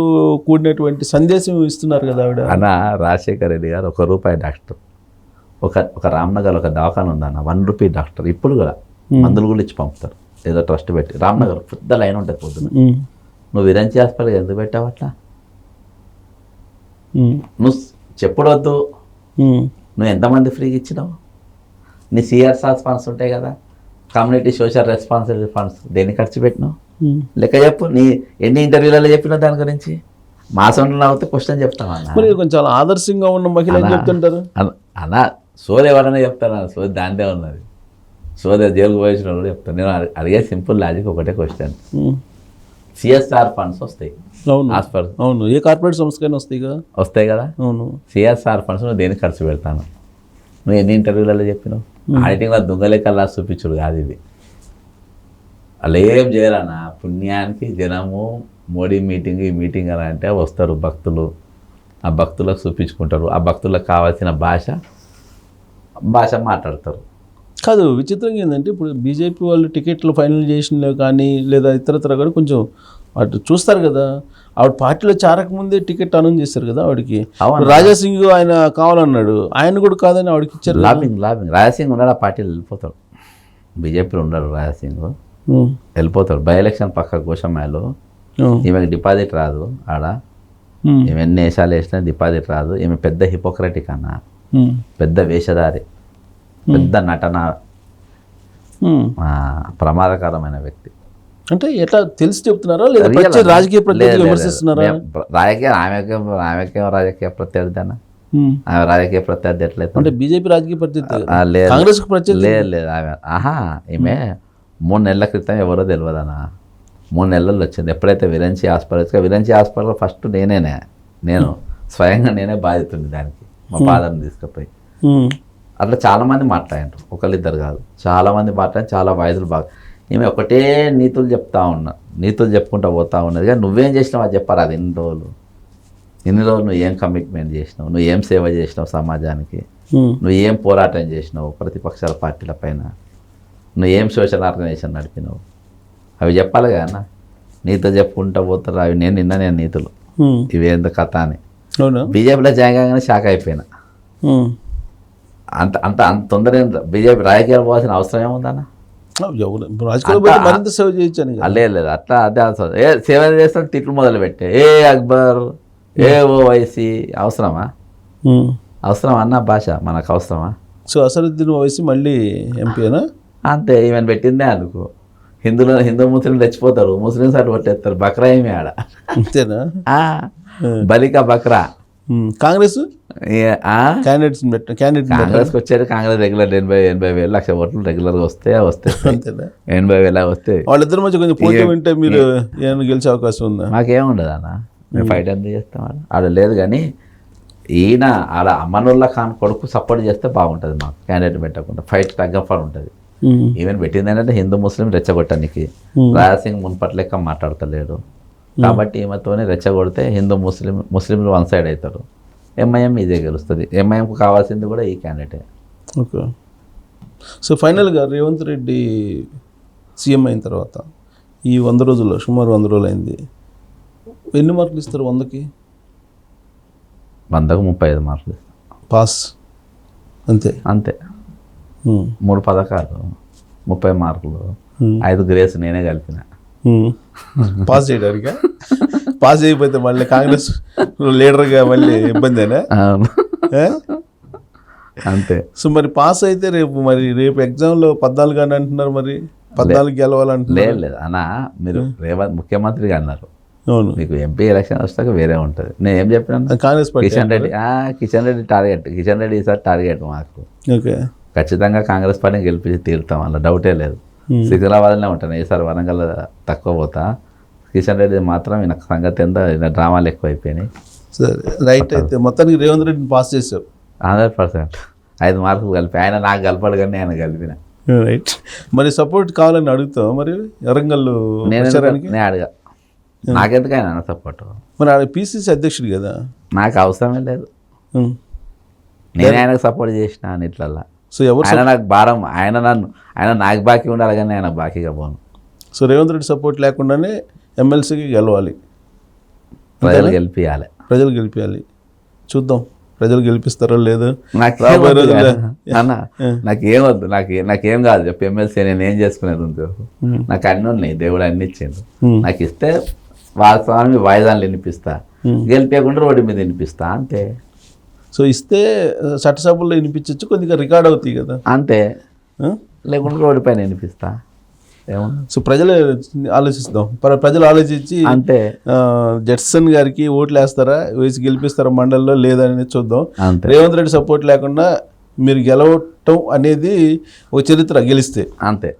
కూడినటువంటి సందేశం ఇస్తున్నారు కదా ఆవిడ. అన్న రాజశేఖర్ రెడ్డి గారు ₹1 డాక్టర్. ఒక రామ్నగర్ ఒక దవాఖాన ఉందన్న, ₹1 డాక్టర్. ఇప్పుడు కూడా మందులు కూడా ఇచ్చి పంపుతారు. ఏదో ట్రస్ట్ పెట్టి. రామ్నగర్ పెద్ద లైన్ ఉంటుంది పొద్దున. నువ్వు విరంచి హాస్పిటల్ ఎందుకు పెట్టావు అట్లా? నువ్వు చెప్పుడొద్దు, నువ్వు ఎంతమంది ఫ్రీగా ఇచ్చినావు? నీ సిఆర్ఆర్ ఫండ్స్ ఉంటాయి కదా, కమ్యూనిటీ సోషల్ రెస్పాన్సిబిలిటీ ఫండ్స్, దేన్ని ఖర్చు పెట్టినావు లెక్క చెప్పు. నీ ఎన్ని ఇంటర్వ్యూలలో చెప్పినావు దాని గురించి? మాసంలో అవుతే క్వశ్చన్ చెప్తామన్నా. మరి కొంచెం చాలా ఆదర్శంగా ఉన్న మహిళ ఏం చెప్తుంటారు అన్నా? సోది ఎవరైనా చెప్తాను, సోది దాంతే ఉన్నది. సోది జైలుకు పోయించిన కూడా చెప్తాను. నేను అడిగే సింపుల్ లాజిక్ ఒకటే క్వశ్చన్. సిఎస్ఆర్ ఫండ్స్ వస్తాయి, అవును హాస్పిటల్ అవును, ఏ కార్పొరేట్ సంస్థకైనా వస్తాయి కదా, వస్తాయి కదా. అవును. సిఎస్ఆర్ ఫండ్స్ నువ్వు దేనికి ఖర్చు పెడతాను? నువ్వు ఎన్ని ఇంటర్వ్యూలలో చెప్పినావు? ఆడిటింగ్లో దొంగలేకల్లా చూపించుడు కాదు ఇది. అలా ఏం చేయరానా? పుణ్యానికి జనము మోడీ మీటింగ్ ఈ మీటింగ్ అని అంటే వస్తారు భక్తులు, ఆ భక్తులకు చూపించుకుంటారు, ఆ భక్తులకు కావాల్సిన భాష మాట్లాడతారు. కాదు, విచిత్రంగా ఏంటంటే ఇప్పుడు బీజేపీ వాళ్ళు టికెట్లు ఫైనల్ చేసిన కానీ లేదా ఇతరత్ర కానీ కొంచెం అటు చూస్తారు కదా. ఆవిడ పార్టీలో చేరకముందే టికెట్ అనౌన్స్ చేశారు కదా ఆవిడకి. రాజాసింగ్ ఆయన కావాలన్నాడు, ఆయన కూడా కాదని ఆవిడకి ఇచ్చారు. లాబింగ్ రాజాసింగ్ ఉన్నాడు, ఆ పార్టీలో వెళ్ళిపోతాడు. బీజేపీలో ఉన్నాడు రాజాసింగ్, వెళ్ళిపోతాడు. బై ఎలక్షన్ పక్క గోషమాయలో ఈమెకి డిపాజిట్ రాదు ఆడ. ఈమె ఎన్ని వేషాలు వేసినా డిపాజిట్ రాదు. ఈమె పెద్ద హిపోక్రటిక్ అన్న, పెద్ద వేషధారి, పెద్ద నటన, ప్రమాదకరమైన వ్యక్తి. అంటే ఎట్లా తెలిసి చెప్తున్నారా లేదా రాజకీయ ప్రత్యర్థి విమర్శిస్తున్నారా? ఆమెకేమో రాజకీయ ప్రత్యర్థి అన్న. ఆమె రాజకీయ ప్రత్యర్థి ఎట్లయితే అంటే బీజేపీ రాజకీయ ప్రత్యర్థి, కాంగ్రెస్ ప్రత్యర్థి లేదు ఆమె. ఈమె 3 నెలల క్రితం ఎవరో తెలియదు అన్న. 3 నెలల్లో వచ్చింది. ఎప్పుడైతే విరంచి హాస్పిటల్ ఫస్ట్ నేను స్వయంగా నేనే బాధితుంది దానికి, మా ఫాదర్ని తీసుకుపోయి. అట్లా చాలామంది మాట్లాడారు, ఒకళ్ళిద్దరు కాదు, చాలామంది మాట్లాడి చాలా వాయిదులు బాగా. ఈమె ఒకటే నీతులు చెప్పుకుంటూ పోతా ఉన్నది. కానీ నువ్వేం చేసినావు అది చెప్పారు. అది ఇన్ని రోజులు నువ్వు ఏం కమిట్మెంట్ చేసినావు, నువ్వు ఏం సేవ చేసినావు సమాజానికి, నువ్వు ఏం పోరాటం చేసినావు ప్రతిపక్షాల పార్టీల పైన, నువ్వు ఏం సోషల్ ఆర్గనైజేషన్ నడిపినావు, అవి చెప్పాలి కదా. నీతులు చెప్పుకుంటూ పోతారు అవి. నేను నీతులు ఇవి ఎంత కథ అని బీజేపీలో జాయిన్ కాగానే షాక్ అయిపోయినా. అంత తొందరగా బీజేపీ రాజకీయాలు పోవాల్సిన అవసరం ఏముందన్న? మరింత సేవ చేయొచ్చు. లేదు అట్లా అదే అవసరం. సేవ చేస్తాను తిట్లు మొదలు పెట్టే అక్బర్ ఓవైసీ అవసరమా అన్న? భాష మనకు అవసరమా? సో అసదుద్దీన్ ఓవైసీ మళ్ళీ ఎంపీనా? అంతే, ఈమెను పెట్టిందే అనుకో. హిందూ ముస్లింలు తెచ్చిపోతారు, ముస్లింస్ అటు పట్టేస్తారు. బక్రా ఏమి ఆడ అంతేనా? బలికా బక్రా. కాంగ్రెస్ కాంగ్రెస్కి వచ్చారు. కాంగ్రెస్ రెగ్యులర్ 80,000 లక్ష ఓట్లు రెగ్యులర్గా వస్తాయి. 80,000 వస్తాయి. వాళ్ళిద్దరి మధ్య కొంచెం పోటీ ఉంటే మీరు ఏమైనా గెలిచే అవకాశం ఉందా? మాకేముండదు అన్న, మేము ఫైట్ ఎంత చేస్తాం ఆడ లేదు. కానీ ఈయన ఆడ అమ్మనుల్లా ఖాన్ కొడుకు సపోర్ట్ చేస్తే బాగుంటుంది. మాకు క్యాండిడేట్ పెట్టకుండా ఫైట్ తగ్గఫర్ ఉంటుంది. ఈవెన్ పెట్టింది ఏంటంటే హిందూ ముస్లిం రెచ్చగొట్టడానికి. రాజాసింగ్ మున్పటి లెక్క మాట్లాడతలేడు కాబట్టి ఈమెతోనే రెచ్చగొడితే హిందూ ముస్లింలు వన్ సైడ్ అవుతారు. ఎంఐఎం ఇదే గెలుస్తుంది. ఎంఐఎంకు కావాల్సింది కూడా ఈ క్యాండిడేటే. ఓకే. సో ఫైనల్గా రేవంత్ రెడ్డి సీఎం అయిన తర్వాత ఈ 100 రోజుల్లో సుమారు 100 రోజులు అయింది. ఎన్ని మార్కులు ఇస్తారు 100కి? 100కు 35 మార్కులు పాస్. అంతే 3 పథకాలు 30 మార్కులు 5 గ్రేస్ నేనే కలిపిన. పాస్ చేయడానికి పాస్ చేయకపోతే మళ్ళీ కాంగ్రెస్ లీడర్గా మళ్ళీ ఇబ్బందేనా? అంతే. సో మరి పాస్ అయితే రేపు ఎగ్జామ్లో 14 అని అంటున్నారు, మరి 14 గెలవాలంటున్నారు. లేదు అన్న, మీరు రేవంత్ ముఖ్యమంత్రిగా అన్నారు. అవును, మీకు ఎంపీ ఎలక్షన్ వస్తాక వేరే ఉంటుంది. నేను ఏం చెప్పినాను? కాంగ్రెస్ కిషన్ రెడ్డి టార్గెట్. కిషన్ రెడ్డి ఈసారి టార్గెట్ మాకు. ఓకే, ఖచ్చితంగా కాంగ్రెస్ పార్టీని గెలిపించి తీరుతాం, అలా డౌటే లేదు. సికింద్రాబాద్లోనే ఉంటాను. ఈసారి వరంగల్ తక్కువ పోతా. కిషన్ రెడ్డి మాత్రం ఈయన సంగతి ఎంత, ఈయన డ్రామాలు ఎక్కువ అయిపోయినాయి. సరే రైట్. అయితే మొత్తానికి రేవంత్ రెడ్డిని పాస్ చేశారు 100%. 5 మార్కులు కలిపి. ఆయన నాకు కలపడు కానీ ఆయన కలిపిన. రైట్. మరి సపోర్ట్ కావాలని అడుగుతావు మరి వరంగల్? నేను అడిగా, నాకెందుకైనా సపోర్ట్. మరి ఆడ పిసిసి అధ్యక్షుడు కదా, నాకు అవసరమే లేదు. నేను ఆయనకు సపోర్ట్ చేసిన అన్నిట్లల్లా. సో ఎవరు ఆయన నాకు భారం, ఆయన నాకు బాకీ ఉండాలి కానీ ఆయన బాకీగా పోను. సో రేవంత్ రెడ్డి సపోర్ట్ లేకుండానే ఎమ్మెల్సీకి గెలవాలి, ప్రజలు గెలిపించాలి. చూద్దాం ప్రజలు గెలిపిస్తారో లేదో. అన్న నాకేమొద్దు, నాకేం కాదు చెప్పి ఎమ్మెల్సీ నేను ఏం చేసుకునేది ఉందో. నాకు అన్నీ ఉన్నాయి, దేవుడు అన్ని ఇచ్చిండు. నాకు ఇస్తే వాస్తవాన్ని వాయిదాలు వినిపిస్తా, గెలిపేయకుండా రోడ్డు మీద వినిపిస్తా, అంతే. సో ఇస్తే చట్టసభల్లో వినిపించవచ్చు, కొద్దిగా రికార్డ్ అవుతాయి కదా, అంతే. ఆ? లేకుంటే రోడ్డు పైన వినిపిస్తా, ఏమన్నా సో ప్రజలే ఆలోచిస్తాం, ప్రజలు ఆలోచించి అంతే. జడ్సన్ గారికి ఓట్లు వేస్తారా, వేసి గెలిపిస్తారా మండలిలో లేదనేది చూద్దాం. అంతే రేవంత్ రెడ్డి సపోర్ట్ లేకుండా మీరు గెలవటం అనేది ఒక చరిత్ర, గెలిస్తే అంతే.